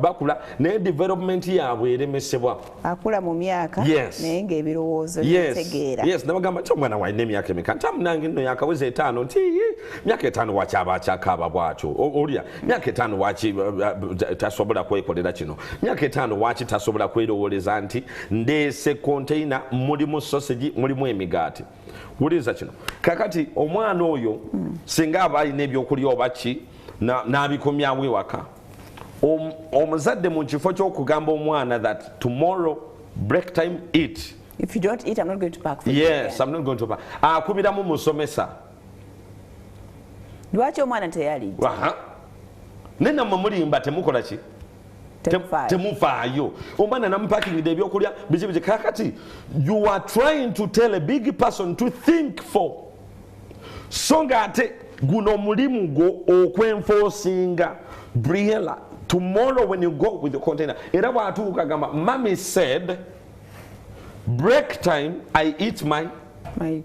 bakula naye development yaabwe eremesebwa akula mu myaka naye ng'ebirowoozo bitegeera nabagamba nti omwana walina emyaka emeka nti amunange nno yakaweza 5 nti myaka 5 wakyaba akyakaaba bwatyo olya myaka 5 waki tasobola kwekolera kino myaka 5 waki tasobola kwerowoleza nti ndeese container mulimu sausage mulimu emigaati wuliriza kino kakati omwana oyo singa aba alina ebyokulya oba ki n'abikomyawo ewaka omuzadde mu kifo ky'okugamba omwana that tomorrow break time eat. If you don't eat, I'm not going to pack for you. Yes, I'm not going to pack. Akubiramu Omusomesa. Lwaki omwana teyali? Nena mulimba temukola ki? Temufaayo. Omwana nampakingidde ebyokulya biki kakati. You are trying to tell a big person to think for. So nga ate guno mulimu go okwenforcinga Briella. Tomorrow when you go with the container, era bwatuuka gamba, Mommy said, break time, I eat my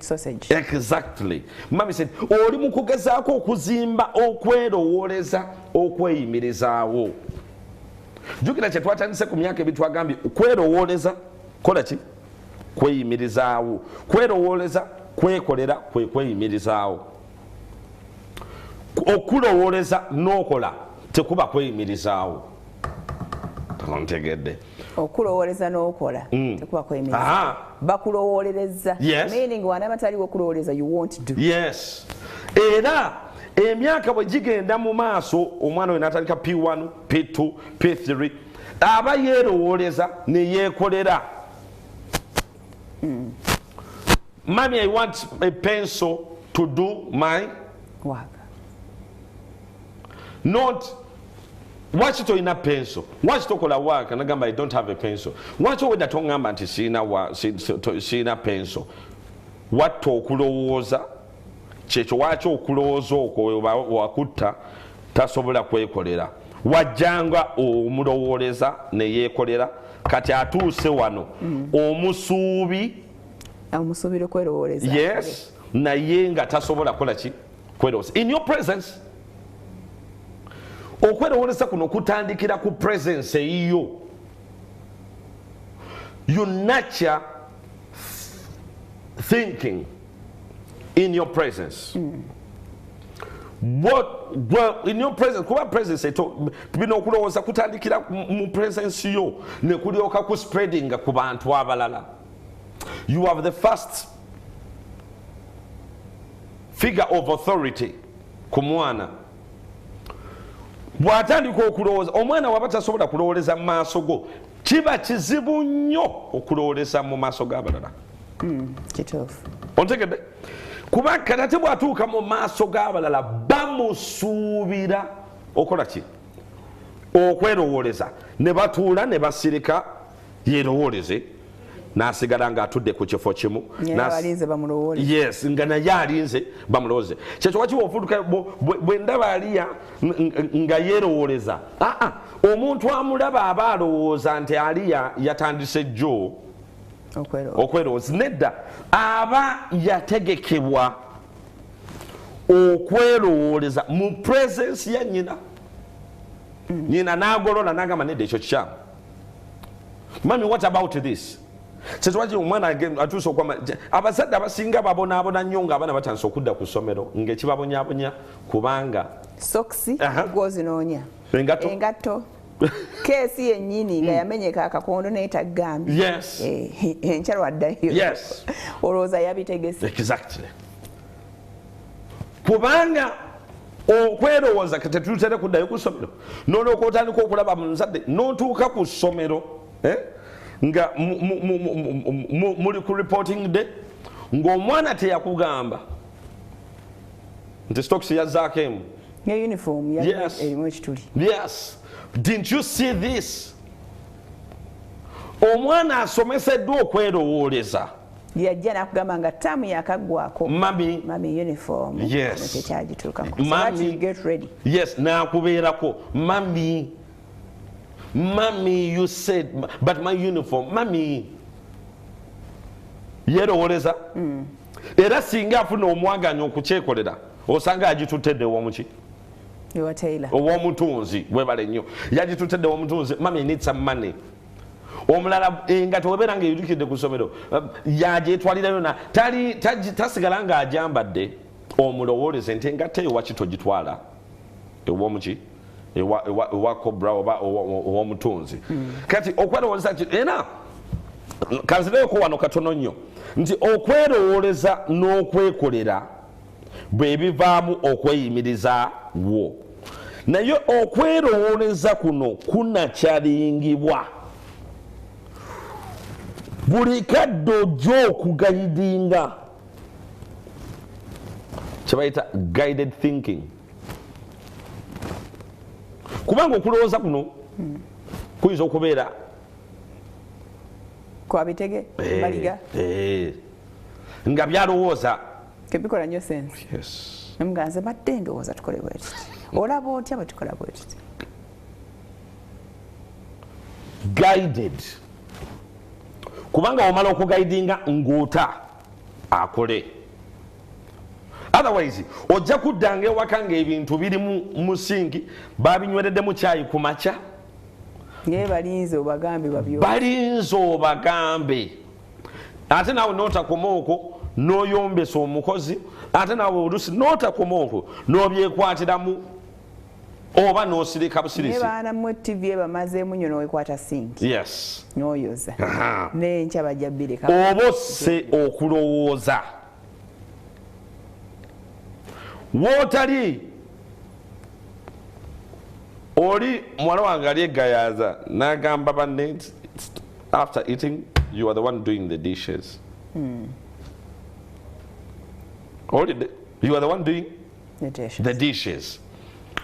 sausage. Exactly. Mommy said, oli mukugezaako okuzimba okwerowoleza okweyimirizaawo. Jukira kye twatandise ku myaka ebitwagambye kwerowoleza kola ki? Kweyimirizaawo. Kwerowoleza kwekolera kweyimirizaawo. Okulowoleza n'okola tekuba kweyimirizaawo. Tontegedde. Okulowoleza n'okola tekuba kweyimirizaawo. Bakulowolereza. Meaning wanaaba taliwo okulowoleza you won't do. Yes. Era emyaka bwe gigenda mu maaso omwana we n'atandika P1, P2, P3 aba yeerowoleza ne yeekolera. Mommy, I want a pencil to do my work. Not watch it in a pencil. Watch to call work and I don't have a pencil. Watch over the tongue and see a pencil. What to kuloza? Church watch okulozo wakutta tasobola kwekolera. Wajanga omulowoleza ne yeekolera kati atuuse wano omusuubi omusubire kwerowoleza. Yes, naye nga tasobola kola ki? Kwerowoleza. In your presence. Okwerowoleza kuno kutandikira ku presence eyiyo. You nurture thinking in your presence. Well, in your presence, kuba presence bino okulowooza kutandikira mu presence yo ne kulyoka ku spreading ku bantu abalala. You have the first figure of authority ku mwana. Bw'atandika okulowooza omwana waba tasobola kulowoleza mu maaso go kiba kizibu nnyo okulowoleza mu maaso g'abalala. Kituufu. Ontegedde? Kuba kati bw'atuuka mu maaso g'abalala bamusuubira okola ki? Okwerowoleza. Ne batuula ne basirika yeerowoleze n'asigala ng'atudde ku kifo kimu. Balinze bamulowoleze. Yes, nga naye alinze bamulowoleze. Kyekyo wakiwa ofuduka bwe ndaba aliya nga yeerowoleza. Omuntu amulaba aba alowooza nti aliya yatandise jjo okwerowooza. Nedda aba yategekebwa okwerowoleza mu presence ya nnyina. Nnyina n'agolola n'agamba nedda ekyo kikyamu. Mommy, what about this? Kyekyo omwana atuuse okwama abazadde abasinga babonaabona nnyo ng'abaana batandise okudda ku ssomero ng'ekibabonyaabonya kubanga sokisi gwozinoonya engatto keesi yennyini nga yamenyeka akakondo naye taggambye enkya lwaddayo olowooza yabitegese. Exactly. Kubanga okwerowooza tetutere kuddayo ku ssomero n'olwoka otandika okulaba mu nzadde n'otuuka ku ssomero nga muli ku reporting day ng'omwana teyakugamba nti stocks yazzaako emu. Uniform yes. Yes. Didn't you see this? Omwana asomeseddwa okwerowooleza. Yajja nakugamba nga tamu yakaggwako. Mami uniform. Yes. Mami get ready. Yes, nakubeerako. Mami you said but my uniform. Mami yerowooleza. Era singa afuna omwaganya okukyekolera osanga agitutedde ew'omuki. Ow'omutunzi webale nnyo yagitutedde ew'omutunzi. Mami need some money. Omulala nga tewebeera nga eyulikidde ku ssomero yagyetwalirayo na tasigala nga ajambadde omulowooleze nti engatta eyo waki togitwala ew'omuki ewa cobra oba ow'omutunzi. Kati okwerowooleza era kanzireyoko wano katono nnyo nti okwerowooleza n'okwekolera bwe bivaamu okweyimirizaawo. Naye okwerowooleza kuno kunakyalingibwa. Buli kadde ojja okugayidinga kyebayita guided thinking. Kubanga okulowooza kuno kuyinza okubeera kwabitege baliga nga byalowooza kebikola nnyo sense. Yes. Namuganze badde ndowooza tukole bwe tuti. Olaba otya bwe tukola bwe tuti. Guided. Kubanga omala okugaidinga ng'ota akole. Otherwise ojja kuddanga ewaka ng'ebintu biri mu sinki babinyweredde mu caayi ku makya. Naye balinze obagambe babyo. Balinze obagambe. Ate naawe n'otakoma okwo n'oyombesa omukozi. Ate naawe oluusi n'otakoma okwo n'obyekwatiramu oba n'osirika busirisi. Naye baana mmwe TV ebamazeemu nnyo n'owekwata sinki. Yes. N'oyoza. N'enkya bajja bbireka. Oba osse okulowooza. Wootali oli muwala wange ali eggayaaza n'agamba banne after eating you are the one doing the dishes. You are the one doing the dishes.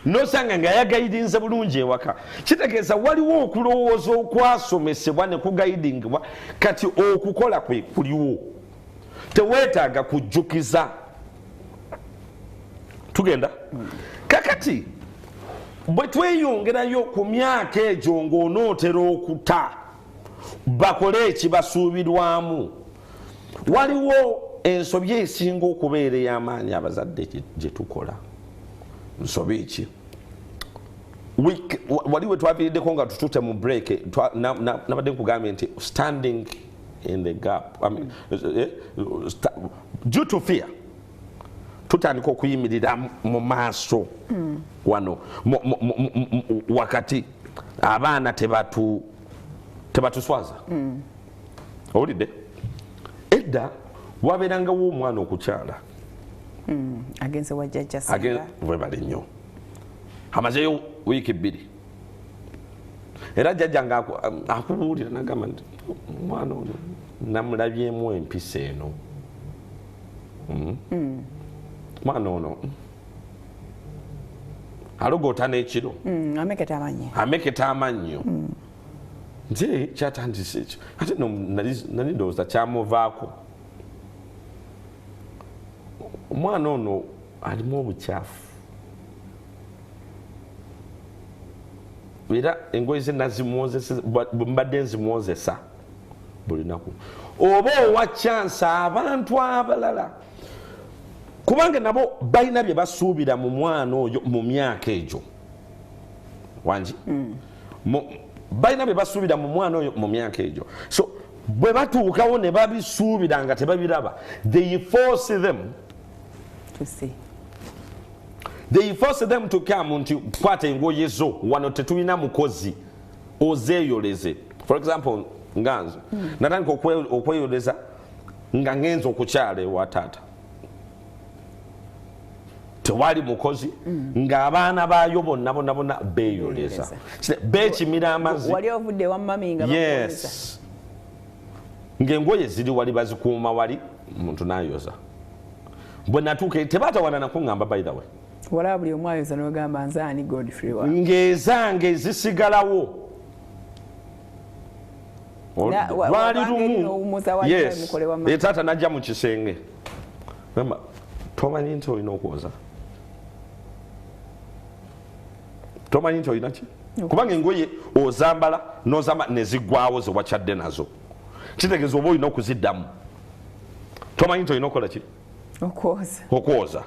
Nosanga nga yagayidinze bulungi ewaka. Kitegeeza waliwo okulowooza okwasomesebwa ne kugayidingibwa kati okukola kwe kuliwo. Teweetaaga kujjukiza. Tugenda? Kakati bwe tweyongerayo ku myaka egyo ng'onootera okuta bakole ekibasuubirwamu. Waliwo ensobi esinga okubeera ey'amaanyi abazadde gye tukola. Nsobi ki? Waliwo twaviiriddeko nga tutute mu break nabadde nkugambye nti standing in the gap. Due to fear. Tutandika okuyimirira mu maaso wano wakati abaana tebatuswaza. Owulidde? Edda wabeerangawo omwana okukyala agenze wajjajja singa webale nnyo amazeyo wiiki 2 era jjajja nga akubuulira nagamba nti omwana ono namulabyemu empisa eno. Mwana ono alogoota n'ekiro ameketa amannyo nze kyatandise ekyo ate nali ndowooza kyamuvaako. Omwana ono alimu obukyafu era engoye ze mbadde nzimwozesa buli naku. Oba owa chance abantu abalala kubanga nabo balina bye basuubira mu mwana oyo mu myaka egyo wangi balina bye basuubira mu mwana oyo mu myaka egyo. So bwe batuukawo ne babisuubira nga tebabiraba they force them to see. They force them to come nti kwata engoye zo wano tetulina mukozi ozeeyoleze. For example nganze natandika okweyoleza nga ngenza okukyala ewa taata tewali mukozi ng'abaana baayo bonna beeyoleza beekimira amazzi. Wali ovudde wa mami nga yes ng'engoye ziri wali bazikuuma wali omuntu n'ayoza bwe natuuka tebatawana nakuŋŋamba by the way wala buli omu ayoza n'ogamba nzaani Godfrey wa ng'ezange zisigalawo lwali lumu taata najja mu kisenge gamba tomanyi nti olina okwoza tomanyi nti olina ki kubanga engoye ozambala n'ozamba ne ziggwawo ze wakyadde nazo kitegeeza oba olina okuziddamu tomanyi nti olina okukola ki okwoza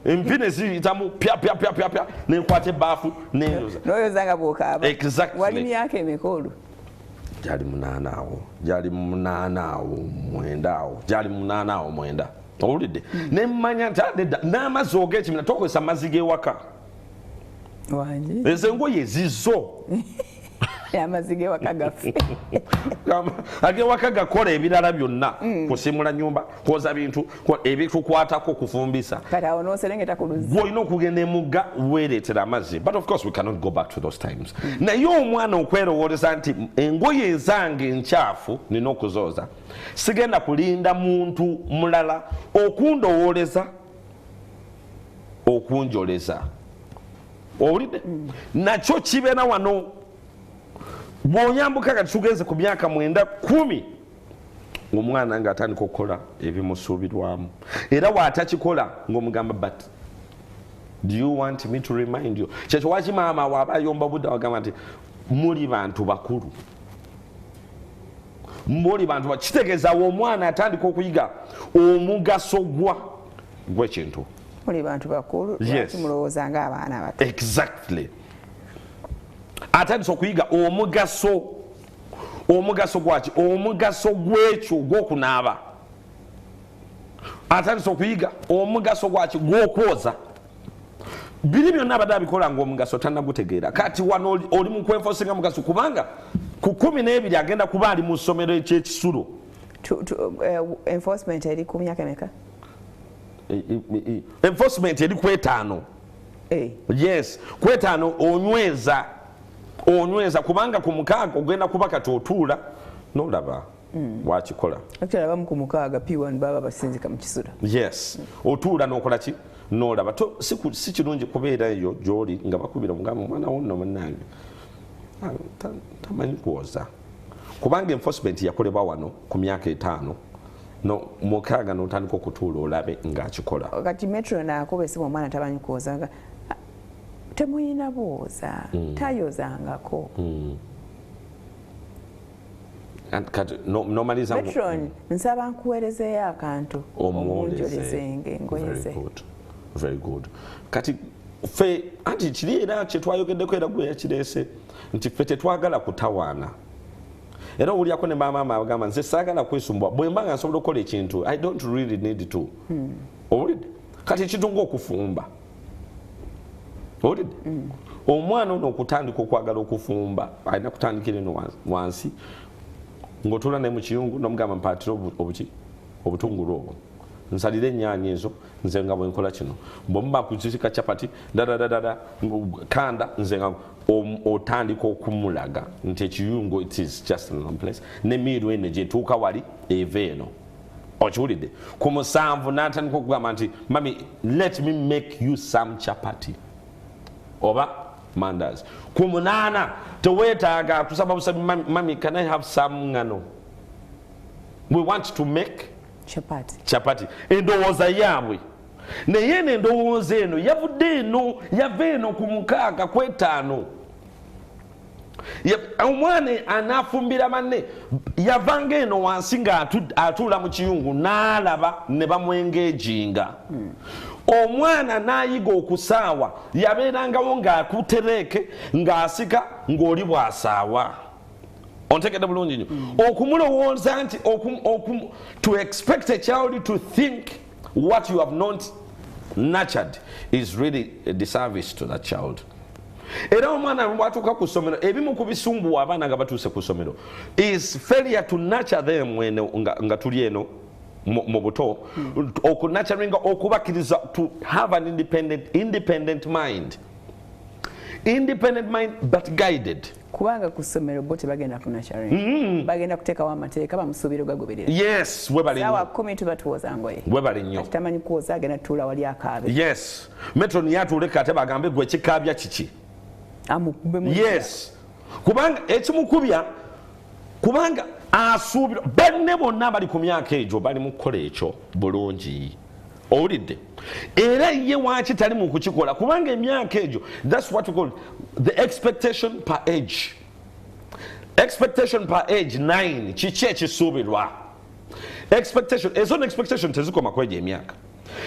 empi ne ziyitamu pya nenkwata ebbaafu n'oyozanga bw'okaaba wali myaka emeka olwo gyali 8 awo gyali 8 awo 9 awo gyali 8 awo 9 owulidde nemmanya nti n'amazzi og'ekimina tokozesa amazzi g'ewaka ezo engoye zizo amazzi g'ewaka gaffe ag'ewaka gakola ebirala byonna kusimula nyumba kwoza bintu ebitukwatako kufumbisa kati awo n'oserengeta ku luzzi gw'olina okugenda emugga weereetera amazzi but of course we cannot go back to those times naye omwana okwerowooleza nti engoye ezange enkyafu nina okuzooza sigenda kulinda muntu mulala okundowooleza okunjoleza owulidde nakyo kibeera wano bw'onyambuka kati tugenze ku myaka 9 10 omwana ng'atandika okukola ebimusuubirwamu era waatakikola ng'omugamba but do you want me to remind you kyekyo waki maama waaba ayomba budde wagamba nti muli bantu bakulu muli bantu kitegeeza omwana atandika okuyiga omugaso gw'ekintu muli bantu bakulu lwaki mulowooza ng'abaana abato exactly atandise okuyiga omugaso gwaki omugaso gw'ekyo gw'okunaaba atandise okuyiga omugaso gwaki gw'okwoza biri byonna abadde abikola ng'omugaso tannagutegeera kati wano oli mu kwefosinga mugaso kubanga ku 12 agenda kuba ali mu ssomero ekyekisulo enforcement eri ku myaka emeka enforcement eri ku 5 yes ku 5 onyweza kubanga ku 6 ogenda kuba kati otuula n'olaba wakikola actually abamu ku 6 P1 baba basinzika mu kisula yes otuula n'okola ki n'olaba si kirungi kubeera eyo gy'oli nga bakubira mugamba omwana wonno munnange tamanyi kwoza kubanga enforcement yakolebwa wano ku myaka 5 no mukaga n'otandika okutuula olabe ng'akikola kati metro nakuba esimu omwana tamanyi kwoza temuyina bwoza tayozangako nomaliza metron nsaba nkuweerezeeyo akantu omunjolezenge engoye ze very good kati ffe anti kiri era kyetwayogeddeko era gwe yakireese nti ffe tetwagala kutawaana era owulyako ne maama agamba nze saagala kwesumbwa bwe mba nga nsobola okukola ekintu I don't really need to owulidde kati ekintu ng'okufumba owulidde omwana ono okutandika okwagala okufumba alina kutandikira eno wansi ng'otuula naye mu kiyungu n'omugamba mpaatire obutungulu obwo nsalire ennyaanya ezo nze nga bwenkola kino bwemuba kukisika capati dadadadada kanda nze nga otandika okumulaga nti ekiyungu it is just an place n'emiiru eno gyetuuka wali eva eno okiwulidde ku 7 n'atandika okugamba nti mami let me make you some chapati oba mandazi ku 8 teweetaaga kusaba busabi mami can I have some ngano we want to make chapati endowooza yaabwe naye n'endowooza eno yava eno ku 6 ku 5 omwana anaafumbira manne yavanga eno wansi ng'atuula mu kiyungu n'alaba ne bamwengejinga omwana n'ayiga okusaawa yabeerangawo ng'akutereeke ng'asika ng'oli bw'asaawa ontegedde bulungi nnyo okumulowooza nti to expect a child to think what you have not nurtured is really a disservice to that child era omwana bwatuuka ku ssomero ebimu ku bisumbuwa abaana nga batuuse ku ssomero is failure to nurture them nga tuli eno mu buto okunurturinga okubakkiriza to have an independent mind independent mind but guided. Kubanga ku ssomero bo tebagenda kunasharing. Bagenda kuteekawo amateeka bamusuubira gagoberera. Yes, we bali. Sawa 10 tubatuwoza ngoye. We bali nnyo. Tamanyi kuwoza agenda tuula wali akaabe. Yes. Metro ni yatuleka ate bagambe gwe kikaabya kiki. Amukube mu. Yes. Kubanga ekimukubya kubanga asuubira banne bonna bali ku myaka egyo bali mu kukola ekyo bulungi. Owulidde era ye waaki tali mu kukikola kubanga emyaka egyo, that's what we call the expectation per age. Expectation per age 9 kiki ekisuubirwa. Expectation ezo ne expectation tezikoma kwegyo emyaka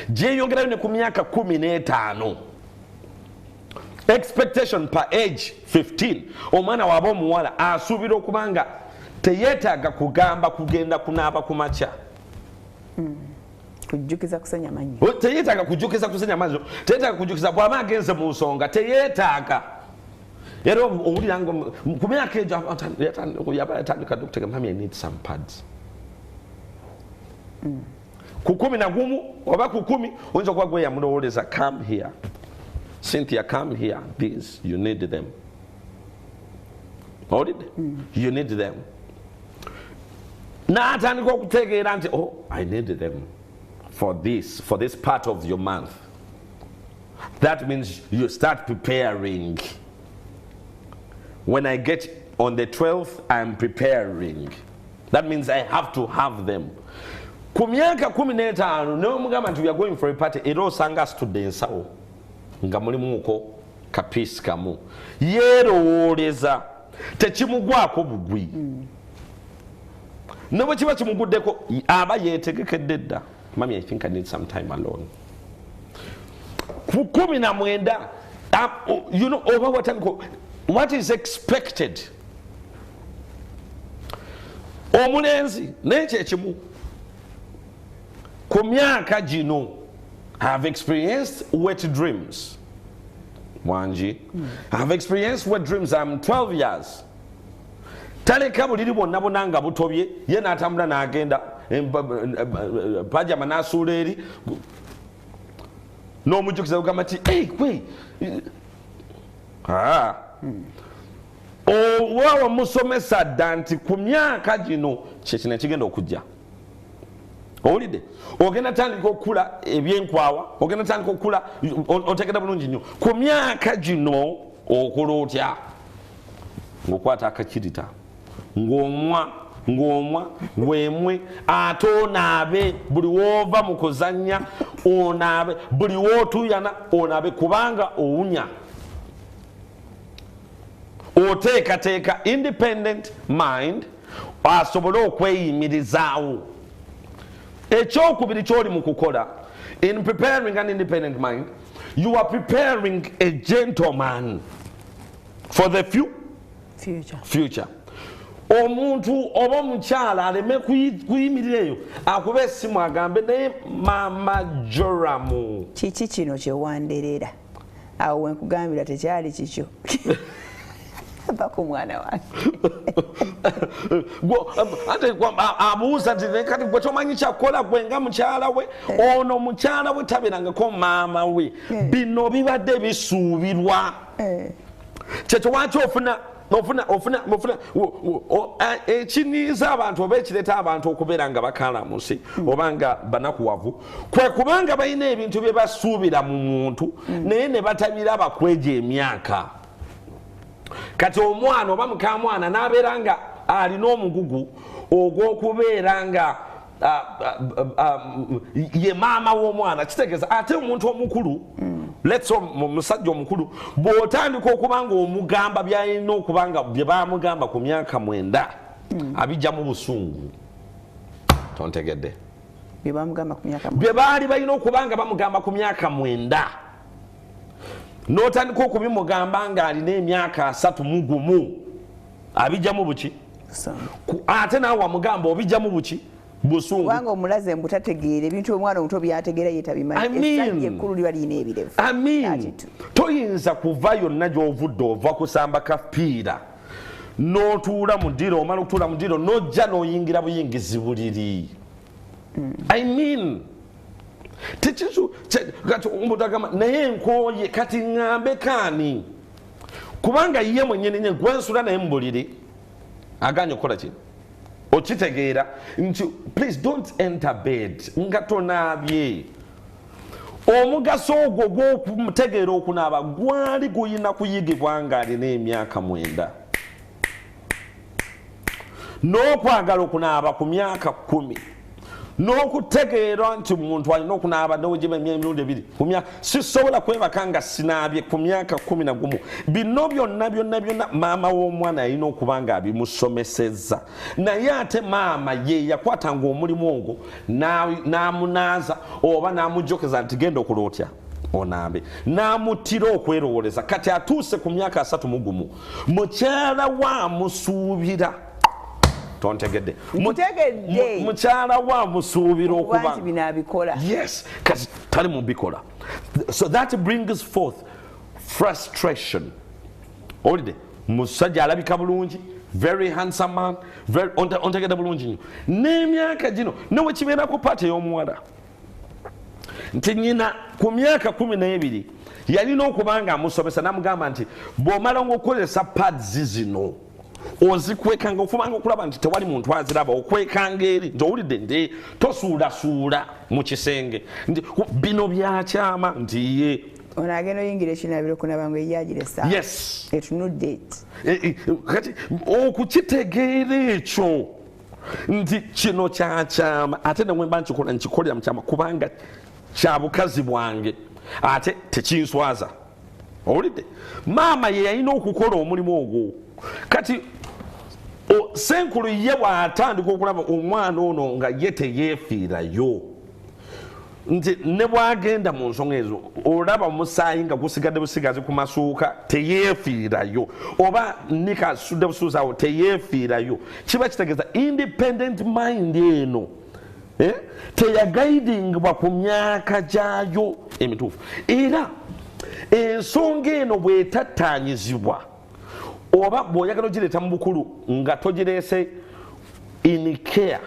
gyeyongerayo ne ku myaka 15. Expectation per age 15 omwana waaba omuwala asuubira okubanga teyeetaaga kugamba kugenda kunaaba ku makya. Kujukiza kusenya manyo. Teyeetaaga kujukiza kusenya manyo. Teyeetaaga kujukiza bw'aba agenze mu nsonga. Teyeetaaga. Era owulira ngo ku myaka egyo yatandika dokita mami I need some pads. Ku 11 oba ku 10 oyinza okuba gwe yamulowoleza come here. Cynthia, come here. These, you need them. Hold it? You need them. N'atandika okutegeera nti oh, I need them for this part of your month. That means you start preparing. When I get on the 12th, I'm preparing. That means I have to have them. Ku myaka 15 n'omugamba nti we are going for a party era osanga studentsawo nga mulimuko kapiisi kamu yeerowooleza tekimugwako bugwi. Ne bwe kiba kimuguddeko aba yeetegekedde dda. Mami, I think I need some time alone. Ku 19 you know over what is expected. Omulenzi n'ekyo ekimu ku myaka gino I have experienced wet dreams. Wanji, I have experienced wet dreams. I'm 12 years. Taleka buliri bonna bonna nga butobye ye n'atambula n'agenda pajama n'asuula eri n'omujjukiza kugamba nti hey kwe owa Omusomesa dda nti ku myaka gino kyekino ekigenda okujja. Owulidde ogenda tandika okukula ebyenkwawa ogenda tandika okukula otegedde bulungi nnyo ku myaka gino okola otya ng'okwata akakirita ng'omwa weemwe ate onaabe buli woova mu kuzannya onaabe buli wootuyana onaabe kubanga owunya oteekateeka independent mind asobole okweyimirizaawo. Ekyokubiri ky'oli mu kukola in preparing an independent mind, you are preparing a gentleman for the future. Omuntu oba omukyala aleme kuyimirira eyo akuba essimu agambe naye Mama Joramu kiki kino kyewanderera awo wenkugambira tekyali kikyo. Baku mwana wange. Ate abuuza nti kati gwe tomanyi kyakola gwe nga mukyala we ono mukyala we tabeerangako maama we. Bino bibadde bisuubirwa. Kyekyo lwaki ofuna ekiniiza abantu oba ekireeta abantu okubeera nga bakalamusi oba nga banakuwavu kwe kubanga balina ebintu bye basuubira mu muntu naye ne batabiraba kwegyo emyaka. Kati omwana oba mukamwana n'abeera nga alina omugugu ogw'okubeera nga ye maama w'omwana kitegeeza ate omuntu omukulu let's say omusajja omukulu bw'otandika okuba nga omugamba byalina okuba nga bye baamugamba ku myaka 9 abijja mu busungu. Tontegedde bye baali balina okuba nga bamugamba ku myaka 9 n'otandika okubimugamba nga alina emyaka 31 abijjamu buki ate naawe wamugamba obijjamu buki busungu kubanga omulaze mbu tategeera ebintu omwana omuto byategeera ye tabimanyi. Essajja ekkulu liba lirina ebirevu. Toyinza kuva yonna gy'ovudde ova kusamba kapiira n'otuula mu ddiro omala okutuula mu ddiro n'ojja n'oyingira buyingizi buliri. Tekizu kati naye nkooye kati ŋŋambe kaani kubanga ye mwennyini nye gwensula naye mbuliri aganye okukola ki okitegeera nti please don't enter bed nga tonaabye. Omugaso ogwo gw'okutegeera okunaaba gwali guyina kuyigibwa ng'alina emyaka 9 n'okwagala okunaaba ku myaka 10 n'okutegeera nti omuntu alina okunaaba n'ogiba emirundi 2 ku myaka sisobola kwebaka nga sinaabye ku myaka 11. Bino byonna maama w'omwana yalina okuba nga abimusomesezza, naye ate maama ye yakwatanga omulimu ogwo n'amunaaza oba n'amujjokeza nti genda okola otya onambe, n'amutira okwerowoleza. Kati atuuse ku myaka 31 mukyala wa musuubira tontegedde mukyala wa musuubira okuba binabikola. Yes, kati tali mu bikola. So that brings forth frustration. Olide musajja alabika bulungi, very handsome man, very ontegedde bulungi nnyo, n'emyaka gino newe kibeera ku paati ey'omuwala nti nnyina ku myaka 12 yalina okuba nga amusomesa, n'amugamba nti bw'omala ng'okozesa pads zino ozikwekanga okubanga okulaba nti tewali muntu aziraba, okwekanga eri nti owulidde nti tosuulasuula mu kisenge nti bino byakyama nti ye ono agenda oyingira ekinabiro kunaba ngo eyagire saa etunudde kati okukitegeera ekyo nti kino kyakyama ate ne wemba nkikola nkikolera mukyama kubanga kya bukazi bwange ate tekinswaza. Owulidde maama ye yalina okukola omulimu ogwo. Kati senkulu ye bw'atandika okulaba omwana ono nga ye teyeefiirayo nti ne bw'agenda mu nsonga ezo olaba omusaayi nga gusigadde busigazi ku masuuka teyeefiirayo, oba nika asudde busuuzi awo teyeefiirayo, kiba kitegeeza independent mind eno teyagaidingibwa ku myaka gyayo emituufu. Era ensonga eno bw'etattaanyizibwa oba bw'oyagala ogireeta mu bukulu nga togireese in care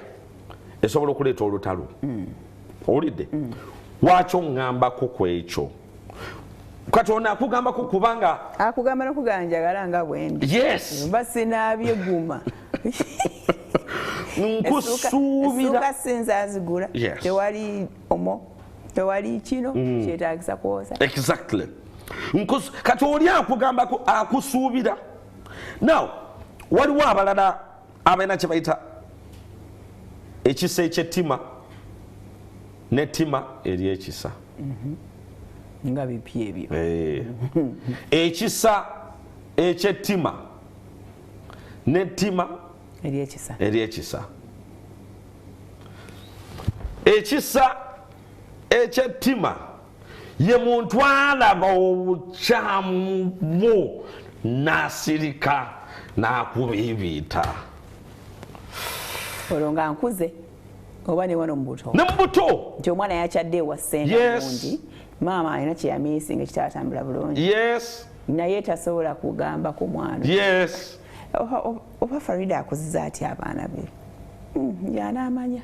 esobola okuleeta olutalo. Owulidde lwaki oŋŋambako ku ekyo? Kati ono akugambako kubanga akugamba n'okuganja nga bwendi mba sinaabye guma nkusuubira sinza azigula tewali omo tewali kino kyetaagisa kwoza. Exactly. Kati oli akugambako akusuubira. Now waliwo abalala abalina kye bayita ekisa ekyettima n'ettima eri ekisa. Nga bipi ebyo? Ekisa ekyettima n'ettima eri ekisa. Ekisa ekyettima ye muntu alaba obukyamu bwo n'asirika n'akubiibita. Olwo nga nkuze oba ne wano mu buto nti omwana yakyadde ewa ssenga bulungi, maama alina kye yamiisinga ekitaatambula bulungi, naye tasobola kugamba ku mwana. Oba Farida akuziza atya abaana be y'anaamanya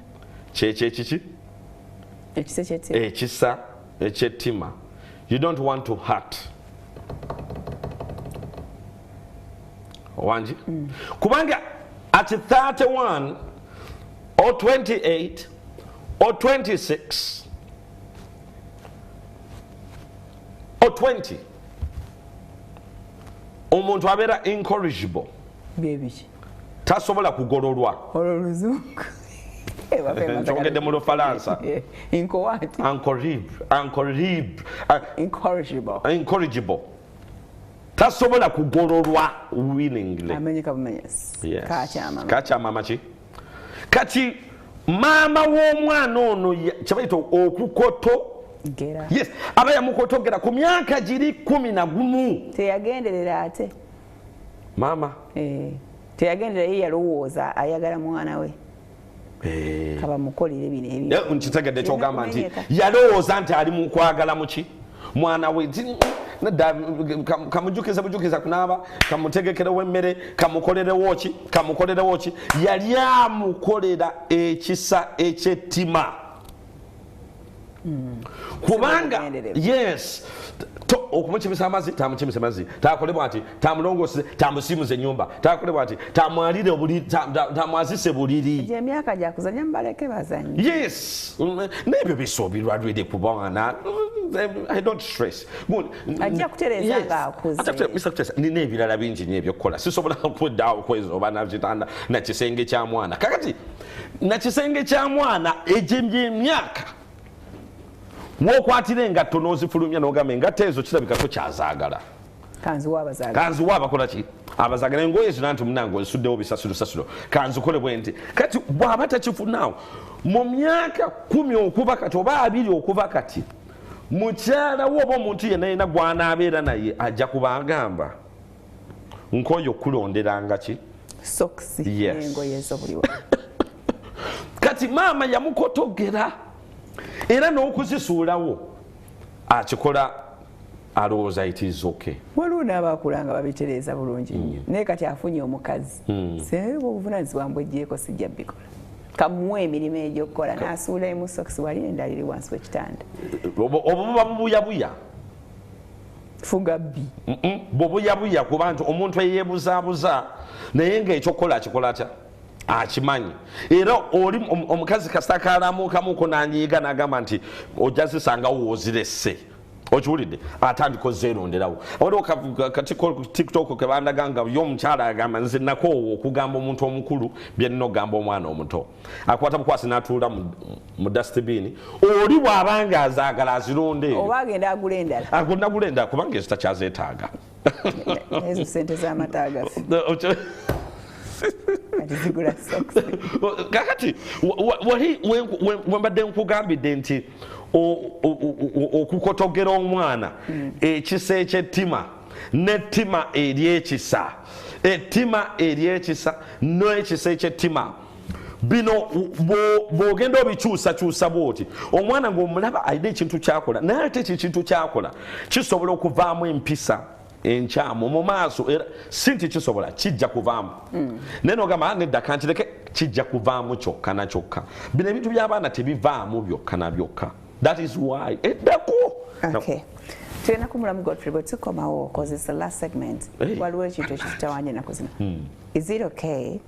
kiki ekisa ekyettima. You don't want to hurt wanji kubanga at 31 or 28 or 26 or 20 omuntu abeera incorrigible, tasobola kugololwa. Oluzungu nkyogedde mu Lufalansa incorrigible, tasobola kugololwa willingly. Kakyama maki? Kati maama w'omwana ono kyebayita okukoto. Yes, aba yamukotogera ku myaka giri 11. Teyagenderera ate maama teyagenderera, ye yalowooza ayagala mwana we kaba mukolere bino ebyo. Nkitegedde kyogamba nti yalowooza nti ali mu kwagala muki mwana we, kamujukiza kunaaba, kamutegekerewo emmere, kamukolerewo ki, yali amukolera ekisa ekyettima. kubanga yes okumuchimisa amazi tamuchimisa amazi takolebwa ati tamulongose tamusimuze nyumba takolebwa ati tamwalire obuli tamwazise buliri je myaka ja kuzanya mbaleke bazanye yes nebyo bisobirwa dwede kubana I don't stress ajja kutereza nga akuze Mr. Kuteesa ni nebirala bingi nyebyo kola sisobola kuddawo kwezo bana bitanda na kisenge kya mwana kakati na kisenge kya mwana ejembye myaka mwokwatire engatto n'ozifulumya n'ogamba engatto ezo kirabika ko kyazagala kanzu wabakola ki abazagala engoye ezo nanti munange onsuddewo bisasiro kanzukole bwe nti kati bw'aba takifunaawo mu myaka 10 okuva kati oba 2 okuva kati mukyala wo oba omuntu yenna yena gw'anaabeera naye ajja kubagamba nkoyo kulonderanga ki soksi n'engoye ezo buliwo kati maama yamukotogera era n'okuzisuulawo akikola alowooza it is okay waliwo n'abakulanga babitereeza bulungi nnyo naye kati afunye omukazi sebe obuvunaanyizibwa mbwejjeeko sijja bikola kamuwa emirimu egy'okukola n'asuula emu sokisi wali endala eri wansi w'ekitanda obuba bubuyabuya fuga bbi bubuyabuya kuba nti omuntu eyeebuzaabuza naye ng'ekyokukola akikola atya akimanyi era oli omukazi kasitakaalamuukamuuko n'anyiiga n'agamba nti ojja zisanga wooziresse okiwulidde atandika ozzeeronderawo waliwo tiktok kebandaga nga y'omukyala agamba nze nakoowa okugamba omuntu omukulu byenina okugamba omwana omuto akwata bukwasi n'atuula mu dustbin oli bw'abanga azaagala azironde oba agenda agula endala kubanga ezo takyazeetaaga ezo sente z'amataagafi kakati wali wembadde nkugambidde nti okukotogera omwana ekisa ekyettima n'ettima eryekisa ettima eryekisa n'ekisa ekyettima bino bw'ogenda obikyusakyusa bwoti omwana ng'omulaba alina ekintu kyakola naye ate ekintu kyakola kisobola okuvaamu empisa enkyamu mu maaso era si nti kisobola kijja kuvaamu naye n'ogamba nedda kankireke kijja kuvaamu kyokka na kyokka bino ebintu by'abaana tebivaamu byokka na byokka that is why eddako tulina kumulamu Godfrey bwe tukomawo cause it's the last segment waliwo ekintu ekitutawanya ennaku zino is it okay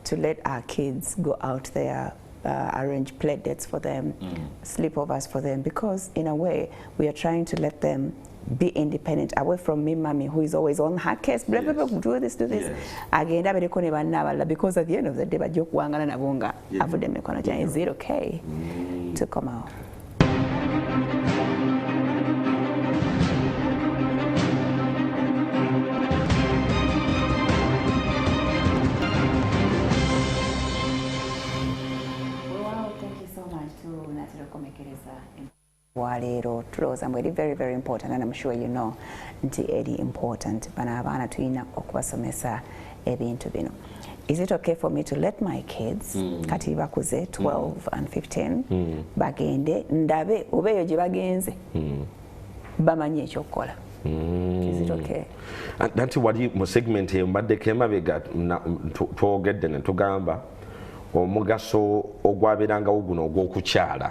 to let our kids go out there arrange play dates for them sleepovers for them because in a way we are trying to let them be independent away from me mommy who is always on her case blah, blah, blah, do this agenda abereko ne banna abalala because at the end of the day bajja okuwangana nabo nga avudde mikono gyange is it okay to come out Walero tulowooza mbu eri very important and I'm sure you know nti eri important bano abaana tulina okubasomesa ebintu bino is it okay for me to let my kids kati bakuze 12 and 15 bagende ndabe oba eyo gye bagenze bamanyi ekyokukola is it okay nanti wali mu segment eyo mbaddeko emabega twogedde ne tugamba omugaso ogwabeerangawo guno ogw'okukyala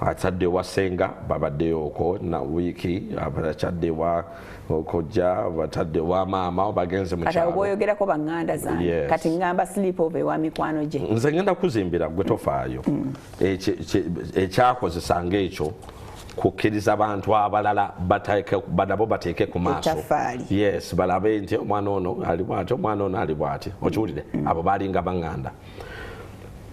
atadde wa senga babaddeyo oko na wiki abakyadde wa okojja batadde wa maama bagenze mu kyalo kati oyogerako baŋŋanda zange kati ŋŋamba sleepover wa mikwano gye nze ngenda kuzimbira gwe tofaayo ekyakozesanga ekyo kukkiriza abantu abalala nabo bateeke ku maaso yes balabe nti omwana ono ali bwati omwana ono ali bwati okiwulire abo balinga baŋŋanda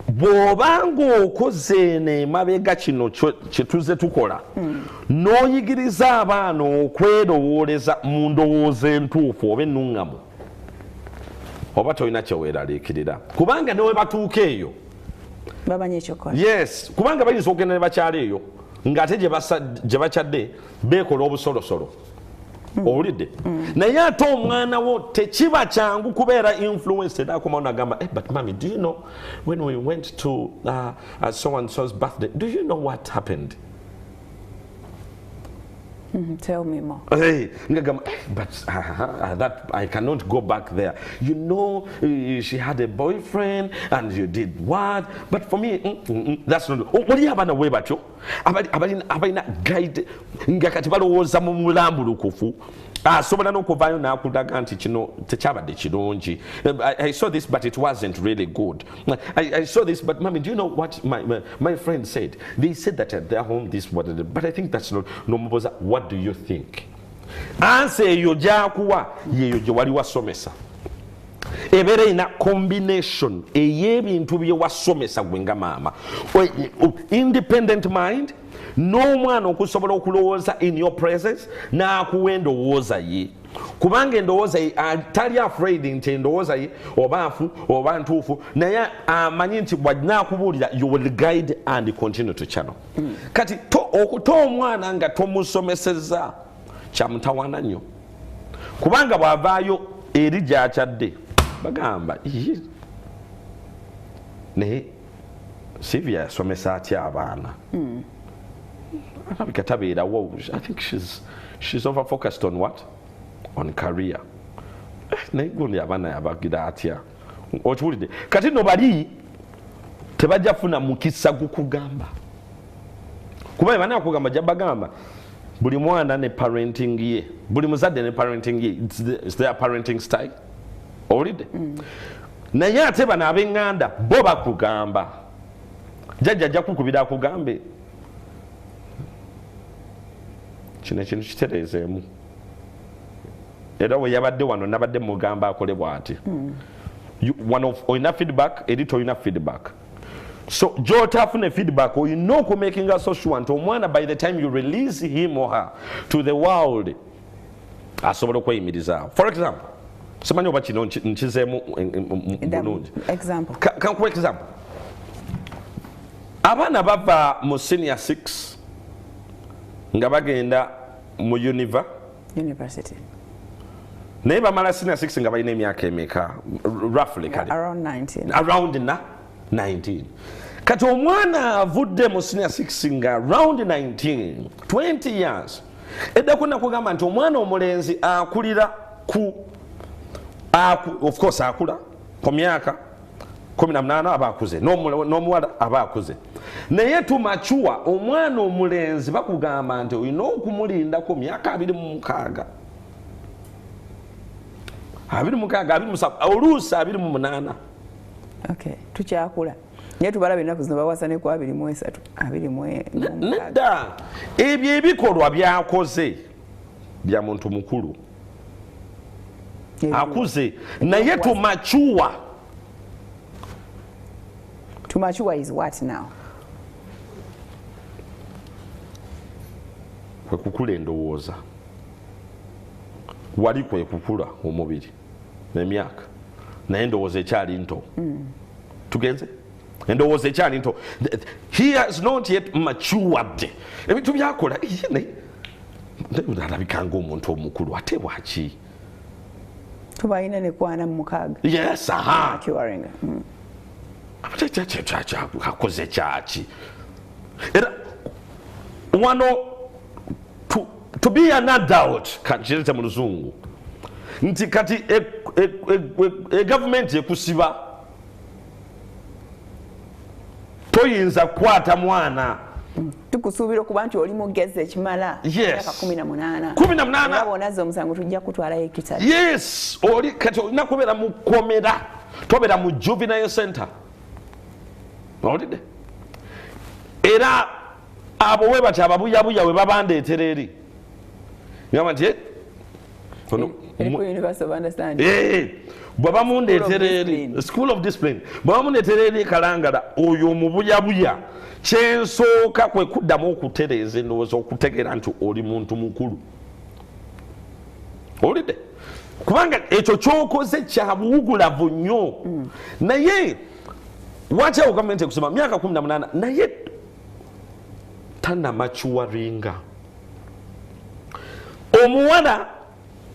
bw'obanga okoze n'emabega kino kyetuze tukola n'oyigiriza abaana okwerowooleza mu ndowooza entuufu oba ennuŋŋamu oba tolina kyeweeraliikirira kubanga newe batuuka eyo bamanyi ekyokola yes kubanga bayinza okugenda ne bakyala eyo ng'ate gye bakyadde beekola obusolosolo owulidde naye ate omwana wo tekiba kyangu kubeera influenced era akomawo nagamba but mommy do you know when we went to so and so's birthday do you know what happened Tell me more. Hey, but that I cannot go back there. You know, she had a boyfriend and you did what? But for me, that's not. What do you have on the way, Bacho? Abadina guide Ngakatibalo was some mulambu kufu. Someone no kuvayo na kudaganti chino techaba de chidonji. I saw this, but it wasn't really good. I saw this, but mommy, do you know what my friend said? They said that at their home this what, but I think that's not no more. What do you think? Answer your jakuwa ye wali wasomesa. Ebere ina combination eyebi intubiye wasomesa gwenga mama. Independent mind. No mwana okusobola okulowooza in your presence na kuwendo woza ye kubanga endowooza ye atali afraid nti endowooza ye obaafu oba ntuufu naye amanyi nti bw'anakubuulira you will guide and continue to channel kati okuta omwana nga tomusomeseza kyamutawaana nnyo kubanga bw'avaayo eri gy'akyadde bagamba naye Sylvia yasomesa atya abaana I think she's over focused on what? On career. Neguli abana yabagira atya. Ochiwulide. Kati no bali tebajafuna mukisa gukugamba. Kuba bana kugamba jabagamba. Buli mwana ne parenting ye. Buli muzadde ne parenting ye. It's their parenting style. Olide. Naye ate bana abenganda bo bakugamba. Jajja kukubira kugambe. Kino kitereezeemu era we yabadde wano nabadde mugamba akole bw'ati olina feedback eri tolina feedback so gy'otaafuna feedback olina okumakinga so sure nti omwana by the time you release him or her to the world asobola okweyimirizaawo. For example, simanyi oba kino nkizeemu bulungi. Kankuwa example. Abaana bava mu senior 6 nga bagenda mu university naye bamala senior 6 nga balina emyaka emeka roughly kale around 19 kati omwana avudde mu senior 6 nga around 19 20 years eddako nakugamba nti omwana omulenzi akulira ku of course akula ku myaka 18 abakuze n'omuwala abakuze naye tumachua omwana omulenzi bakugamba nti olina okumulinda ku myaka 26 oluusi 28. Okay, tukyakula naye tubala binaku zino bawasa ne ku 23 nedda ebyo ebikolwa byakoze bya muntu mukulu akuze naye tumachua. To mature is what now? Kwe kukula endowooza wali kwe kukula omubiri n'emyaka naye endowooza ekyali nto tugenze endowooza ekyali nto. He has not yet matured. Ebintu byakola alabika ng'omuntu omukulu ate bwaki tubalina ne kwana mu 6. Yes, maturing. Akoze kyaki era wano to be an adult kanchirete mu luzungu nti kati government ekusiba toyinza kukwata mwana tukusuubira okuba nti oli mugezi ekimala emyaka 18 bonaze omusango tujja kutwalayo ekitali. Yes, oli kati olina kubeera mu kkomera tobeera mu juvenile center. Olide era abo we bati ababuyabuya we babandeetera eri ngamba nti University of Understanding bwabamundeetera eri School of Discipline bwabamundeetera eri Kalangala oyo omubuyabuya kyensooka kwe kuddamu okutereeza endowooza okutegeera nti oli muntu mukulu. Olide kubanga ekyo kyokoze kya buwugulavu nnyo naye wacha government ekusema myaka 18 naye tana maturinga omuwala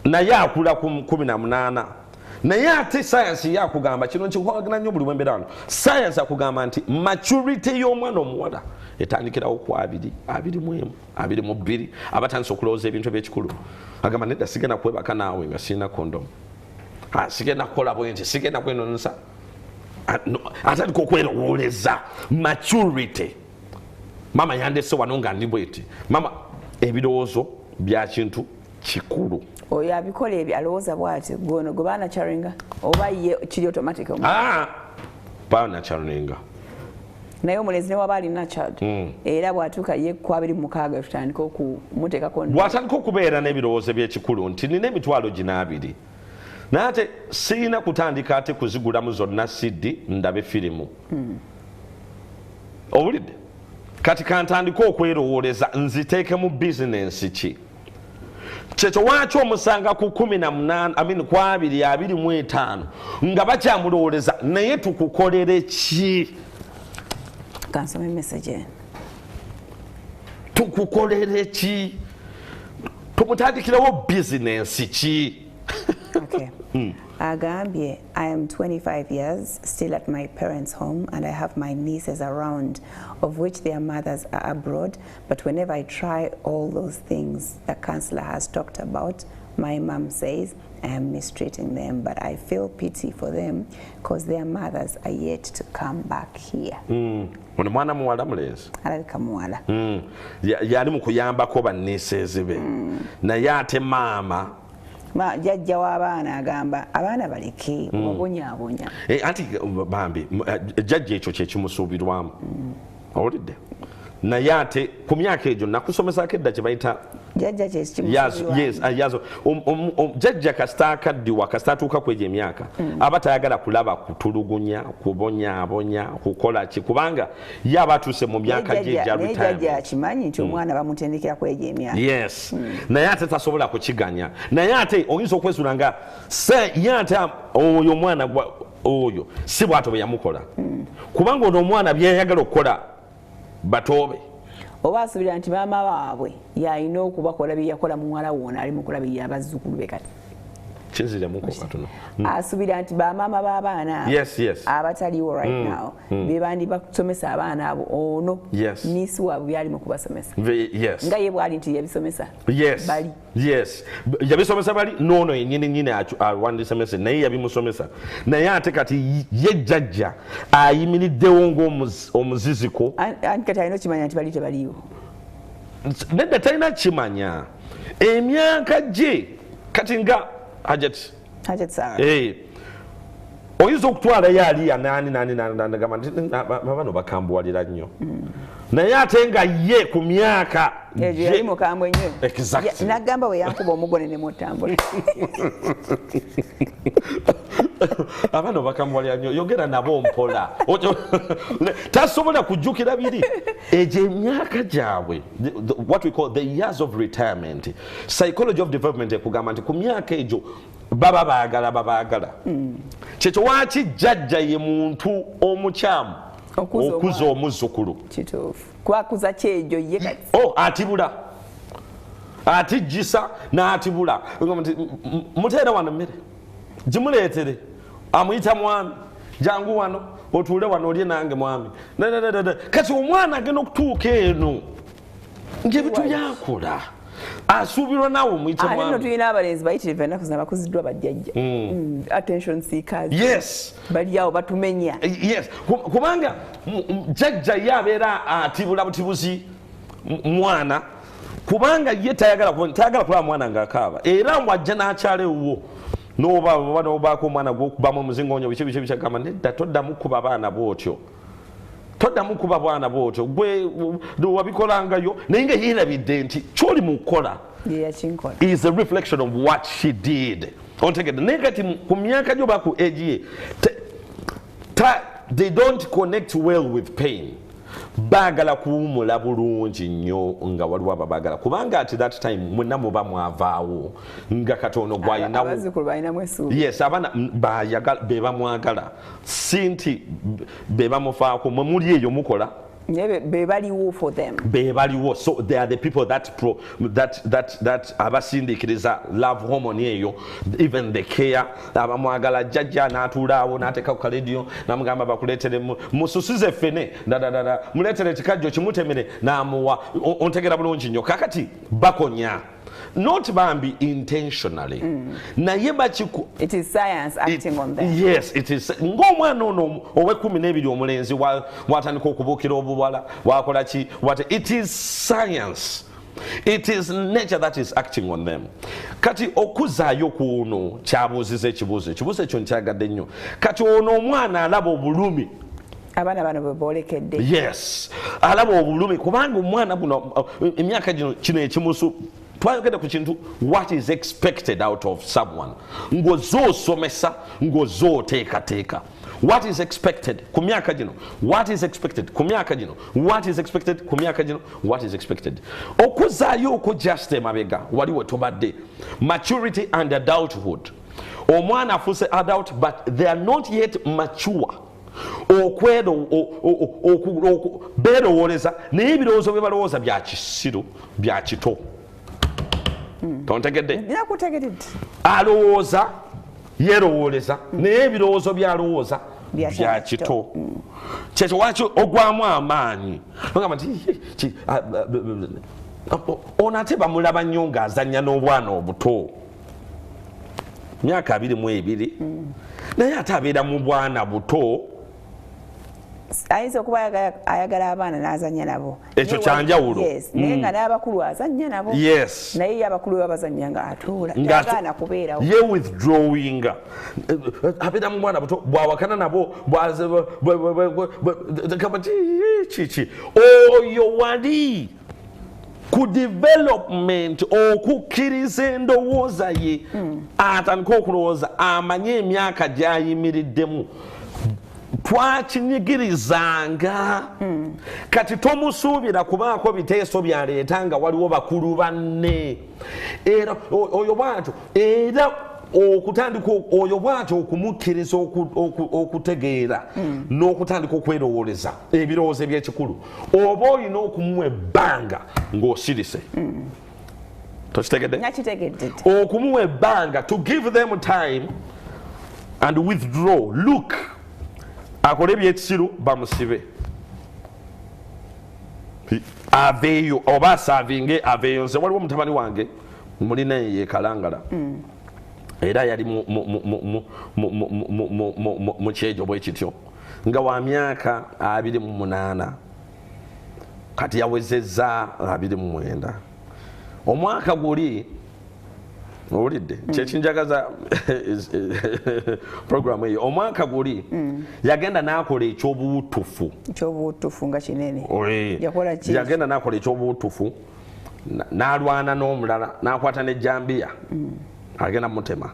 naye akula ku 18 naye ate science yakugamba kino nkikwagana nnyo buli wembera wano science akugamba nti maturity y'omwana omuwala etandikirawo ku 21 22 abatandise okulowooza ebintu ebyekikulu agamba nedda sigenda kwebaka naawe nga sirina kondomu sigenda kukola bwenti sigenda kwenonesa atandika okwerowooleza maturity mama yandese wano nga ndi bweti mama ebirowoozo bya kintu kikulu oyo abikola ebyo alowooza bw'ati gwono gwe baana kyaringa oba ye kiri automatic baana kyaringa naye omulezi ne waba alina child era bw'atuuka ye ku 26 tutandika okumuteekako bw'atandika okubeera n'ebirowoozo by'ekikulu nti nina emitwalo 2 naye ate sirina kutandika ate kuzigulamu zonna CD ndabe firimu owulidde kati kantandika okwerowooleza nziteeke mu bizinensi ki kyekyo lwaki omusanga ku 18 ku 25 nga bakyamulowooleza naye tukukolere ki kansome message tukukolere ki tumutandikirawo bizinensi ki Okay. Agambye, I am 25 years, still at my parents' home, and I have my nieces around, of which their mothers are abroad. But whenever I try all those things the counselor has talked about, my mom says I am mistreating them. But I feel pity for them because their mothers are yet to come back here. Ono mwana muwala mulezi alabika muwala yali mu kuyambako banniiseezi be naye ate maama jjajja w'abaana agamba abaana baleke obonyaabonya anti bambi jjajja ekyo kyekimusuubirwamu owulidde naye ate ku myaka egyo nakusomesako edda kye bayita jjajja kasita akaddiwa kasita atuuka ku egyo emyaka aba tayagala kulaba kutulugunya kubonyaabonya kukola ki kubanga ye aba atuuse mu myaka gye egya jjajja akimanyi nti omwana bamutendekera ku egyo emyaka yes naye ate tasobola kukiganya naye ate oyinza okwezuula nga ye ate oyo omwana oyo si bw'ato bwe yamukola kubanga ono omwana byeyagala okukola batobe oba asubira nti maama baabwe yalina okubakola bye yakola muwala wona ali mukola bye abazzukulu be kati kinziremu katono asubira nti bamaama b'abaana abataliwo right now be bandi basomesa abaana abo ono niisi waabwe byali mu kubasomesa nga ye bwali nti yabisomesa bali yabisomesa bali noono yennyini awandisomesa naye yabimusomesa naye ate kati ye jjajja ayimiriddewo ng'omuziziko anti kati alina okimanya nti bali tebaliiwo nedda talina kimanya emyaka gye kati nga Hajat Sarah. Oyinza okutwala yali ya nani gamba nti bano bakambuwalira nnyo naye ate nga ye ku myaka yali mukambwe nnyo nagamba we yankuba omugone ne mutambula abano bakambuwalira nnyo yogera nabo mpola tasobola kujjukira biri egyo emyaka gyabwe what we call the years of retirement psychology of development ekugamba nti ku myaka egyo baba baagala kyekyo waaki jjajja ye muntu omukyamu okuza omuzzukulu kituufu kwakuza kyejo ye kati atibula atijjisa n'atibula muteere wano mmere gimuleetere amuyita mwami jangu wano otuule wano olye nange mwami kati omwana agenda okutuuka eno ng'ebitu byakola asuubirwa naawe omuyita mwami ate no tulina abalenzi bayitirivu ennaku zino abakuziddwa bajjajja attention seekers bali awo batumenya kubanga jjajja ye abeera atibula butibuzi mwana kubanga ye tayagala kulaba mwana ng'akaaba era wajja n'akyalewuwo n'obaako omwana gw'okubamu omuzingoonyo biki kyagamba nedda toddamu kuba abaana bw'otyo toddamu kuba bwana bw'otyo gwe wabikolangayo naye nga yeerabidde nti ky'oli mu kukola is a reflection of what she did ontegedde naye kati ku myaka gyo baku age ye they don't connect well with pain baagala kuwumula bulungi nnyo nga waliwo ababaagala kubanga at that time mwenna muba mwavaawo nga katono gwalinawo abaana be bamwagala si nti be bamufaako mwe muli eyo mukola bebaliwo for them. Bebaliwo. So they are the people that abasindikiriza love hormone eyo, even the care. Abamwagala jajja n'atuulaawo n'ateeka ku radio n'amugamba bakuleetere mususuze ffene muleetere ekikajjo kimutemere n'amuwa. Ontegera bulungi nnyo. Kakati bakonya. Not bambi intentionally. Naye bakiku. It is science acting on them. Yes, it is. Ng'omwana ono owe-12 omulenzi watandika okubuukira obuwala wakola ki what. It is science. It is nature that is acting on them. Kati okuzaayo kuno kyabuuziza ekibuuzo ekyo nkyagadde nnyo. Kati ono omwana alaba obulumi. Abaana bano bwe boolekedde. Yes. Alaba obulumi kubanga omwana buno emyaka kino ekimusu. Twayogera ku kintu what is expected out of someone. Ng'ozoosomesa ng'ozooteekateeka. What is expected ku myaka gino? What is expected ku myaka gino? What is expected ku myaka gino? What is expected? Okuzaayo okwo just emabega wali we tobadde. Maturity and adulthood. Omwana afuuse adult but they are not yet mature. Beerowooleza naye ebirowoozo bye balowooza bya kisiru bya kito. Tontegedde? Alowooza yeerowooleza naye ebirowoozo by'alowooza bya kito. Kyekyo waki ogwamu amaanyi. Ogamba nti ono ate bamulaba nnyo ng'azannya n'obwana obuto. Myaka 22 naye ate abeera mu bwana buto. Ayinza okuba ayagala abaana n'azannya nabo. Ekyo kyanjawulo. Naye nga n'abakulu azannya nabo. Yes. Naye ye abakulu babazannya ng'atuula. N'agaana kubeerawo. Ye withdrawing. Abeera mu bwana buto bw'awakana nabo kiki. Oyo wali ku development okukkiriza endowooza ye atandika okulowooza amanye emyaka gy'ayimiriddemu. Twakinyigirizanga kati tomusuubira kubaako biteeso byaleeta nga waliwo bakulu banne era oyo bwatyo era okutandika oyo bwatyo okumukkiriza okutegeera n'okutandika okwerowooleza ebirowoozo eby'ekikulu oba olina okumuwa ebbanga ng'osirise. Tokitegedde? Nakitegedde. Okumuwa ebbanga to give them time and withdraw. Look. Akole byekisiru bamusibe. Aveeyo oba asavinge aveeyo. Nze waliwo mutabani wange mulina ye Kalangala. Era yali mu kyejo bwe kityo nga wa myaka 28 kati yawezezza 29. Omwaka guli owulidde kyekinjagaza programu eyo omwaka guli yagenda n'akola ekyobuwutufu. Ekyobuwutufu nga kinene. Yakola ki? Yagenda n'akola ekyobuwutufu n'alwana n'omulala n'akwata n'ejjambiya agenda mutema.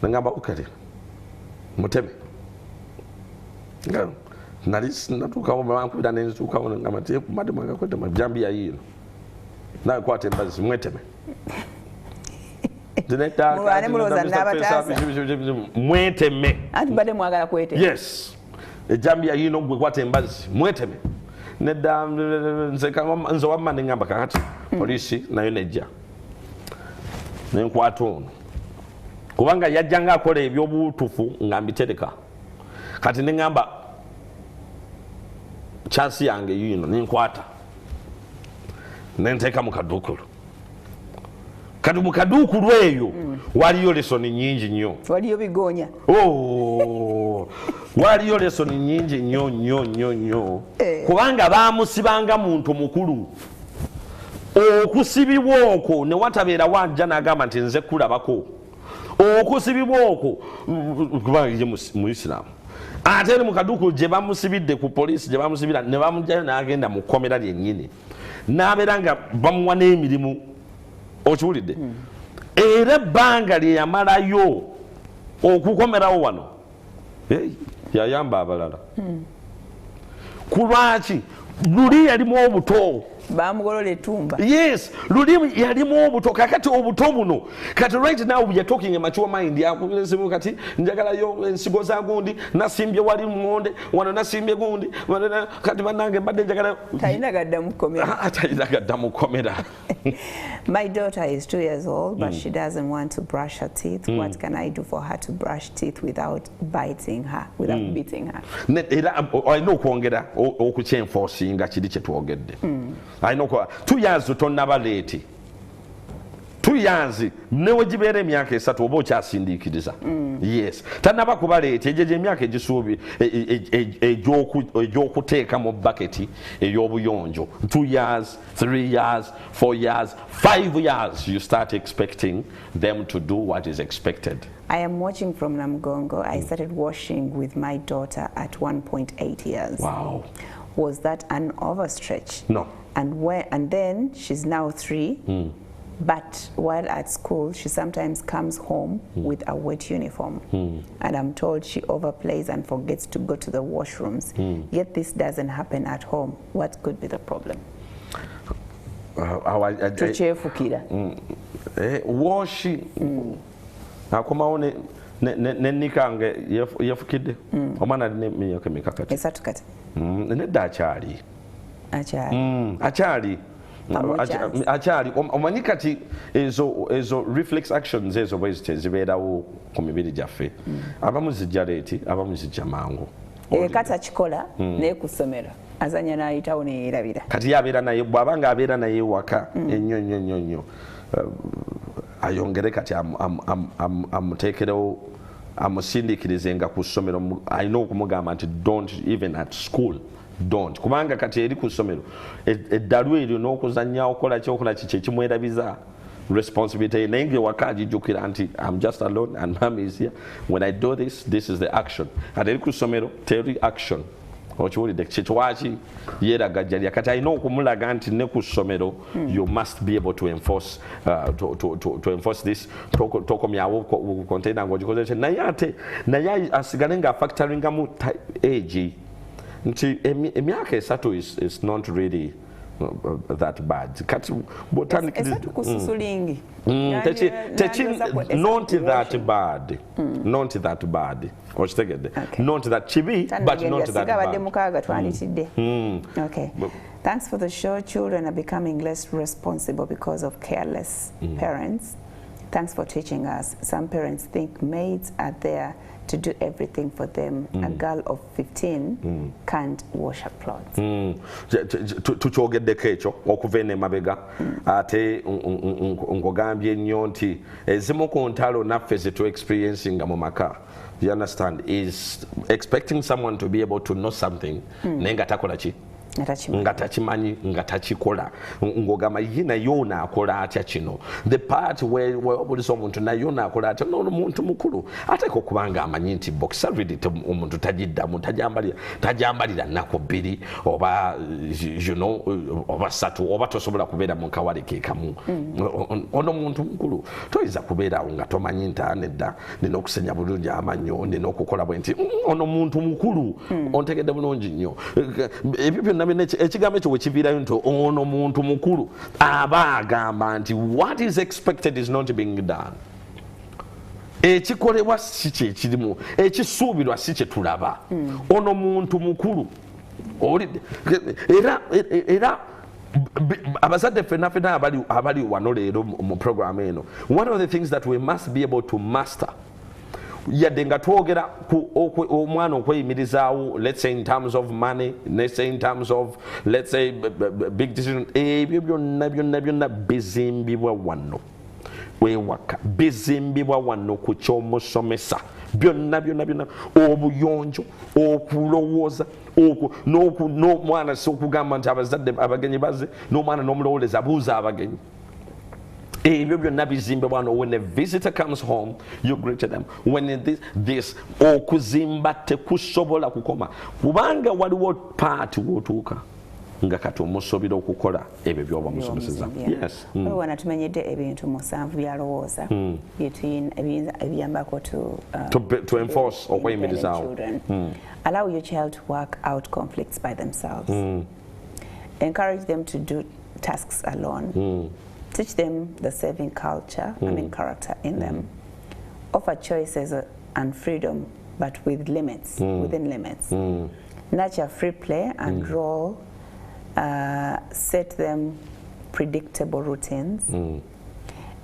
Nangamba ukale muteme. Nali natuukawo bankubira n'enzituukawo ngamba nti kumadde mwanga kwetema jambiya yiino nawe kwata embazi mweteme. Mweteme. Anti bade mwagala kweteme. Yes. Ejambiya yiino gwe kwata embazi mweteme. Nedda nze wamma nengamba kakati poliisi nayo nejja nenkwata ono kubanga yajjanga akola ebyobutufu nga mbitereka kati nengamba chansi yange yiino nenkwata nenteeka mu kaduukulu. Kati mu kaduukulu eyo waliyo lesoni nyingi nnyo. Waliyo bigonya. Waliyo lesoni nyingi nnyo. Kubanga baamusibanga muntu mukulu. Okusibibwa okwo ne watabeera wajja n'agamba nti nze kulabako. Okusibibwa okwo kubanga ye Muisiraamu. Ate ne mu kaduukulu gye bamusibidde ku poliisi gye bamusibira ne bamujjayo n'agenda mu kkomera lyennyini. N'abeera nga bamuwa n'emirimu. Okiwulidde? Era ebbanga lye yamalayo okukomerawo wano yayamba abalala. Kulwaki luli yalimu obuto bamugolole tumba. Yes, lulimi yalimu obuto kakati obuto buno. Kati right now we are talking a mature mind. Yakubizibu kati njagala yo ensigo za gundi nasimbye wali monde wano nasimbye gundi kati banange badde njagala tayina gadda mukomera. Tayina gadda mukomera. My daughter is 2 years old, but she doesn't want to brush her teeth. What can I do for her to brush teeth without biting her, without beating her? I know kwongera okuchenforcinga kidi kyetwogedde. I know 2 years tonnaba late. 2 years newe gibeera emyaka 3 oba okyasindiikiriza. Yes, tanaba kuba late ejeje emyaka egisuubi egyokuteeka mu baketi ey'obuyonjo. 2 years, 3 years, 4 years, 5 years you start expecting them to do what is expected. I am watching from Namgongo. I started washing with my daughter at 1.8 years. Wow. Was that an overstretch? No. And then she's now 3. But while at school, she sometimes comes home with a wet uniform. And I'm told she overplays and forgets to go to the washrooms. Yet this doesn't happen at home. What could be the problem? Washing. Akomawo nenikanga yefukidde omwana alina emyaka emikakati 3 kati nedda akyali omanyi kati ezo reflex actions ezo bwezi tezibeerawo ku mibiri gyaffe abamu zijja leeti abamu zijja mangu kati akikola naye ku ssomero azanya n'ayitawo neyeerabira kati yabeera naye bw'abanga abeera naye waka ennyo ayongere kati amuteekerewo amusindiikirizenga ku ssomero alina okumugamba nti don't even at school don't kubanga kati eri ku ssomero eddalu eryo n'okuzannya okola kiki ekimwerabiza responsibility naye ng'ewaka agijjukira nti I'm just alone and mom is here when I do this is the action ate eri ku ssomero teri action okiwulidde kitwaki yeeragajjalya kati alina okumulaga nti ne ku ssomero you must be able to enforce this tokomyawo container ng'ogikozesa naye asigale ng'afactoringamu age nti emyaka 3 is not really that bad kati botandikiriza kususulingi not that bad okitegedde not that chibi but not that bad mukaaga twanditidde okay. Thanks for the show. Children are becoming less responsible because of careless parents. Thanks for teaching us. Some parents think maids are there to do everything for them. A girl of 15 can't wash her clothes. Tuchogeddeko ekyo okuva eno emabega ate nkogambye nnyo nti ezimu ku ntalo naffe zetu experiencing mu maka you understand is expecting someone to be able to know something naye nga takola ki nga takimanyi nga takikola ng'ogamba ye naye onaakola atya kino the part where obuliza omuntu naye onaakola atya n'omuntu mukulu ateeka okuba nga amanyi nti boxaridi omuntu tagiddamu tajambalira nnaku 2 oba oba 3 oba tosobola kubeera mu kawale keekamu ono muntu mukulu toyinza kubeerawo nga tomanyi nti nedda nina okusenya bulungi amannyo nina okukola bwe nti ono muntu mukulu ontegedde bulungi nnyo ebyo byonna ekigambo ekyo wekiviirayo nti ono muntu mukulu aba agamba nti what is expected is not being done ekikolebwa si kyekirimu ekisuubirwa si kyetulaba ono muntu mukulu era abazadde ffenna abali wano leero mu programu eno one of the things that we must be able to master yadde nga twogera ku omwana okweyimirizaawo let's say in terms of money let's say in terms of let's say big decision ebyo byonna bizimbibwa wano wewaka bizimbibwa wano ku ky'omusomesa byonna obuyonjo okulowooza n'omwana si okugamba nti abazadde abagenyi bazze n'omwana n'omulowoleza buuza abagenyi ebyo byonna bizimbibwa wano when a visitor comes home you greet them when this okuzimba tekusobola kukoma kubanga waliwo paati wootuuka nga kati omusobira okukola ebyo byoba musomeseza yes wana tumenyedde ebintu 7 byalowooza ebiyambako to enforce okweyimirizaawo allow your child to work out conflicts by themselves encourage them to do tasks alone, teach them the saving culture, character in them, offer choices and freedom, but with limits, within limits. Nurture free play and role, set them predictable routines,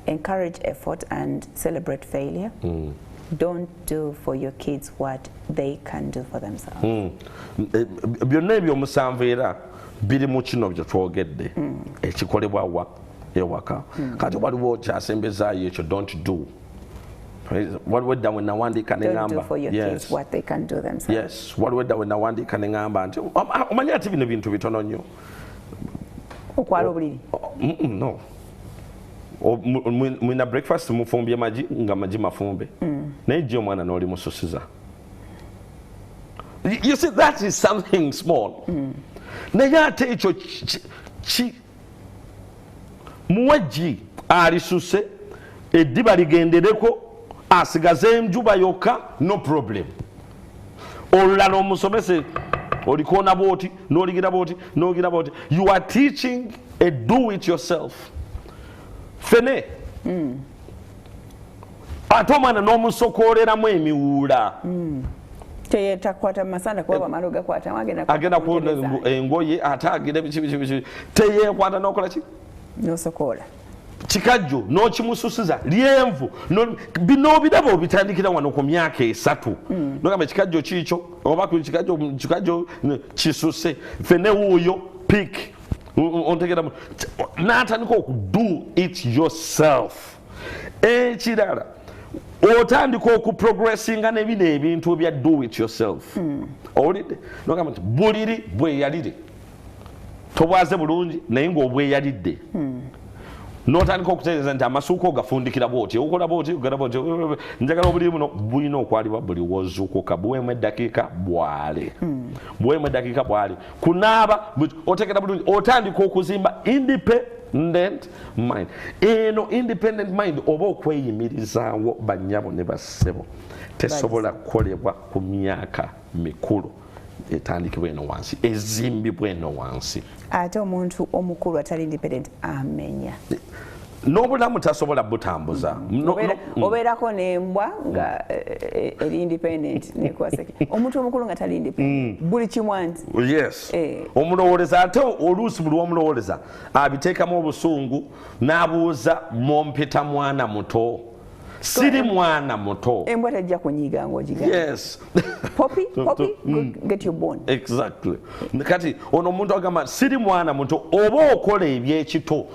encourage effort and celebrate failure. Don't do for your kids what they can do for themselves. Byonna ebyomusanvu era biri mu kino bye twogedde ekikolebwa wa ewaka kati waliwo kyasembezaayo ekyo don't do. Waliwo edda we nawandiika ne Don't do ngamba for your kids what they can do themselves. yes waliwo edda we nawandiika ne ngamba nti omanyi ati bino bintu bitono nnyo Okwala obuliri? No. Mwina breakfast mufumbye magi nga magi mafumbe naye jjo omwana n'oli mususiza. You see, that is something small. Naye ate ekyo muwejji alisuse eddiba ligendereko asigaze enjuba yokka no problem. Olulala omusomese olikoona bwoti n'oligira bwoti n'ogira bwoti. You are teaching a do it yourself. Fene ate omwana n'omusokooleramu emiwuula Teyetakwata masanda kuba bamala gakwata agenda ku engoye ate agenda biki teyekwata n'okola ki n'osokoola kikajjo n'okimususiza lyenvu bino bitandikira wano ku myaka 3 nogamba ekikajjo kiikyo oba kikajjo kisuse fene wuuyo pik ontegera n'atandika okudo it yourself. Ekirala otandika okuprogressinga ne bino ebintu ebya do it yourself. Owulidde nogamba nti buliri bweyalire tobwaze bulungi naye ng'obweyalidde n'otandika okutegeeza nti amasuuka ogafundikira bwoti okola bwoti ogala bwoti njagala obuliri buno bulina okwalibwa buli wozuukuka buweemu eddakiika bwale buweemu eddakiika bwale kunaaba otegera bulungi otandika okuzimba independent mind. Eno independent mind oba okweyimirizaawo bannyabo ne bassebo tesobola kukolebwa ku myaka mikulu etandikibwa eno wansi ezimbibwa eno wansi. Ate omuntu omukulu atali independent amenya n'obulamu tasobola butambuza. Obeerako n'embwa nga eri independent nekwaseke omuntu omukulu nga tali independent buli kimu anti yes omulowooleza ate oluusi buli omulowooleza abiteekamu obusungu n'abuuza mompita mwana muto siri mwana muto embwa tajja kunyiiga ng'ogigamba yes poppy get your bone exactly. Kati ono omuntu agamba siri mwana muto oba okola ebyekito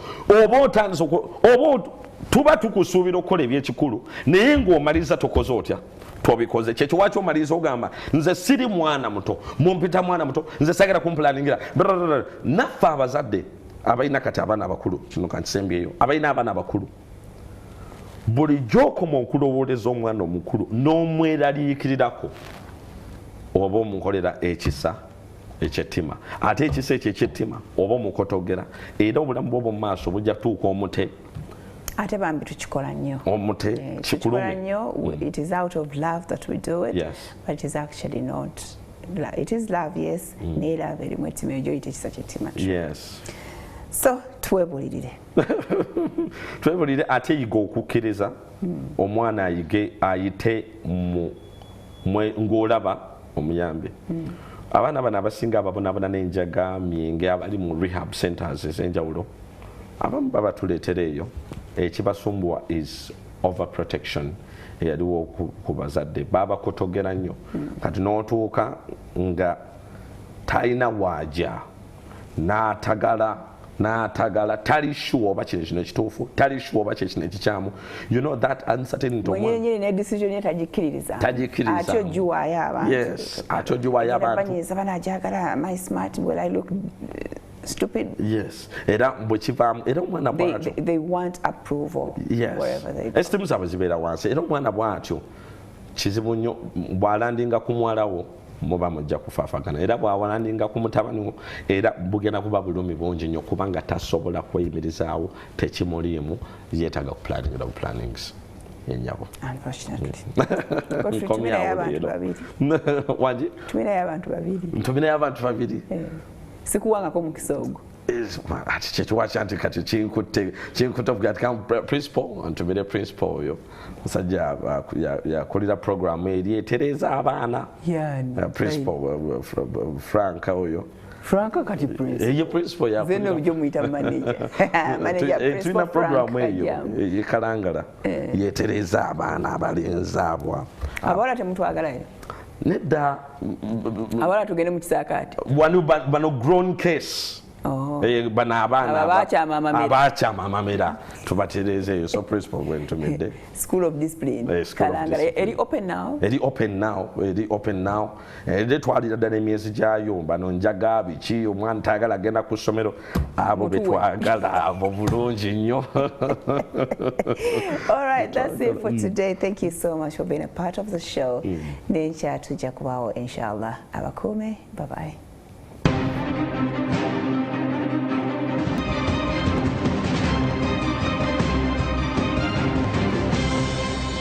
oba otandisa oba tuba tukusuubira okukola ebyekikulu naye ng'omaliriza tokoze otya tobikoze kyekyo waki omaliriza ogamba nze siri mwana muto mumpita mwana muto nze sagala kumpulaningira naffe abazadde abalina kati abaana abakulu kino kansembyeyo abalina abaana abakulu bulijjo okoma okulowooleza omwana omukulu n'omweraliikirirako oba omukolera ekisa ekyettima ate ekisa ekyo ekyettima oba omukotogera era obulamu bwo mu maaso bujja tuuka omute ate bambi tukikola nnyo omute kikulume nnyo. It is out of love that we do it, yes. but it is actually not. It is love, yes, naye love erimu ettima ejo yita ekisa kyettima. Yes. So twebulirire twebulire ate yiga okukkiriza omwana ayite ng'olaba omuyambe. Abaana bano abasinga ababonaabona n'enjaga myenge abali mu rehab centers ez'enjawulo abamu babatuleetera eyo ekibasumbuwa is overprotection eyaliwo ku bazadde babakotogera nnyo kati n'otuuka nga talina waaja n'atagala tali sure oba kino ekituufu tali sure oba kino ekikyamu you know that uncertainty mwenyenyini ne decision ye tagikiririza ate ogiwaayo abantu yes ate ogiwaayo abantu banyiza banajagala my smart will I look stupid yes era bwe kivaamu era omwana bwatyo they want approval wherever they go estimu zaabwe zibeera wansi era omwana bwatyo kizibu nnyo bw'alandinga ku mwalawo muba mujja kufaafagana era bw'awalandinga ku mutabani era bugenda kuba bulumi bungi nnyo kubanga tasobola kweyimirizaawo tekimuliimu yeetaaga kuplaningira buplannings yennyabo tumirayo abantu babiri sikuwangako mukisa ogwo ati kyekiwaaki anti kati kinkutte okuga ati principal antumire principal oyo musajja yakolera programu eryetereza abaana principal Frank oyo Franka kati principal. Ye principal ya. Zeno byo muita manager. Manager principal. Tuna program eyo yekalangala. Yetereza abaana abalenza abwa. Abawala temutwagala yo. Nedda. Abawala tugende mu kisakati. Wanu bano grown case. Bana abaana abacha mamamera tubatereze yo so principal went to midday. School of discipline. Kalangala eri open now. Eri open now. Eri twalira dane myezi jayo bano njaga biki omwana tagala agenda ku ssomero abo betwagala abo bulungi nnyo. All right, that's it for today. Thank you so much for being a part of the show. Nenkya tujja kubawo inshallah. Abakume, bye bye.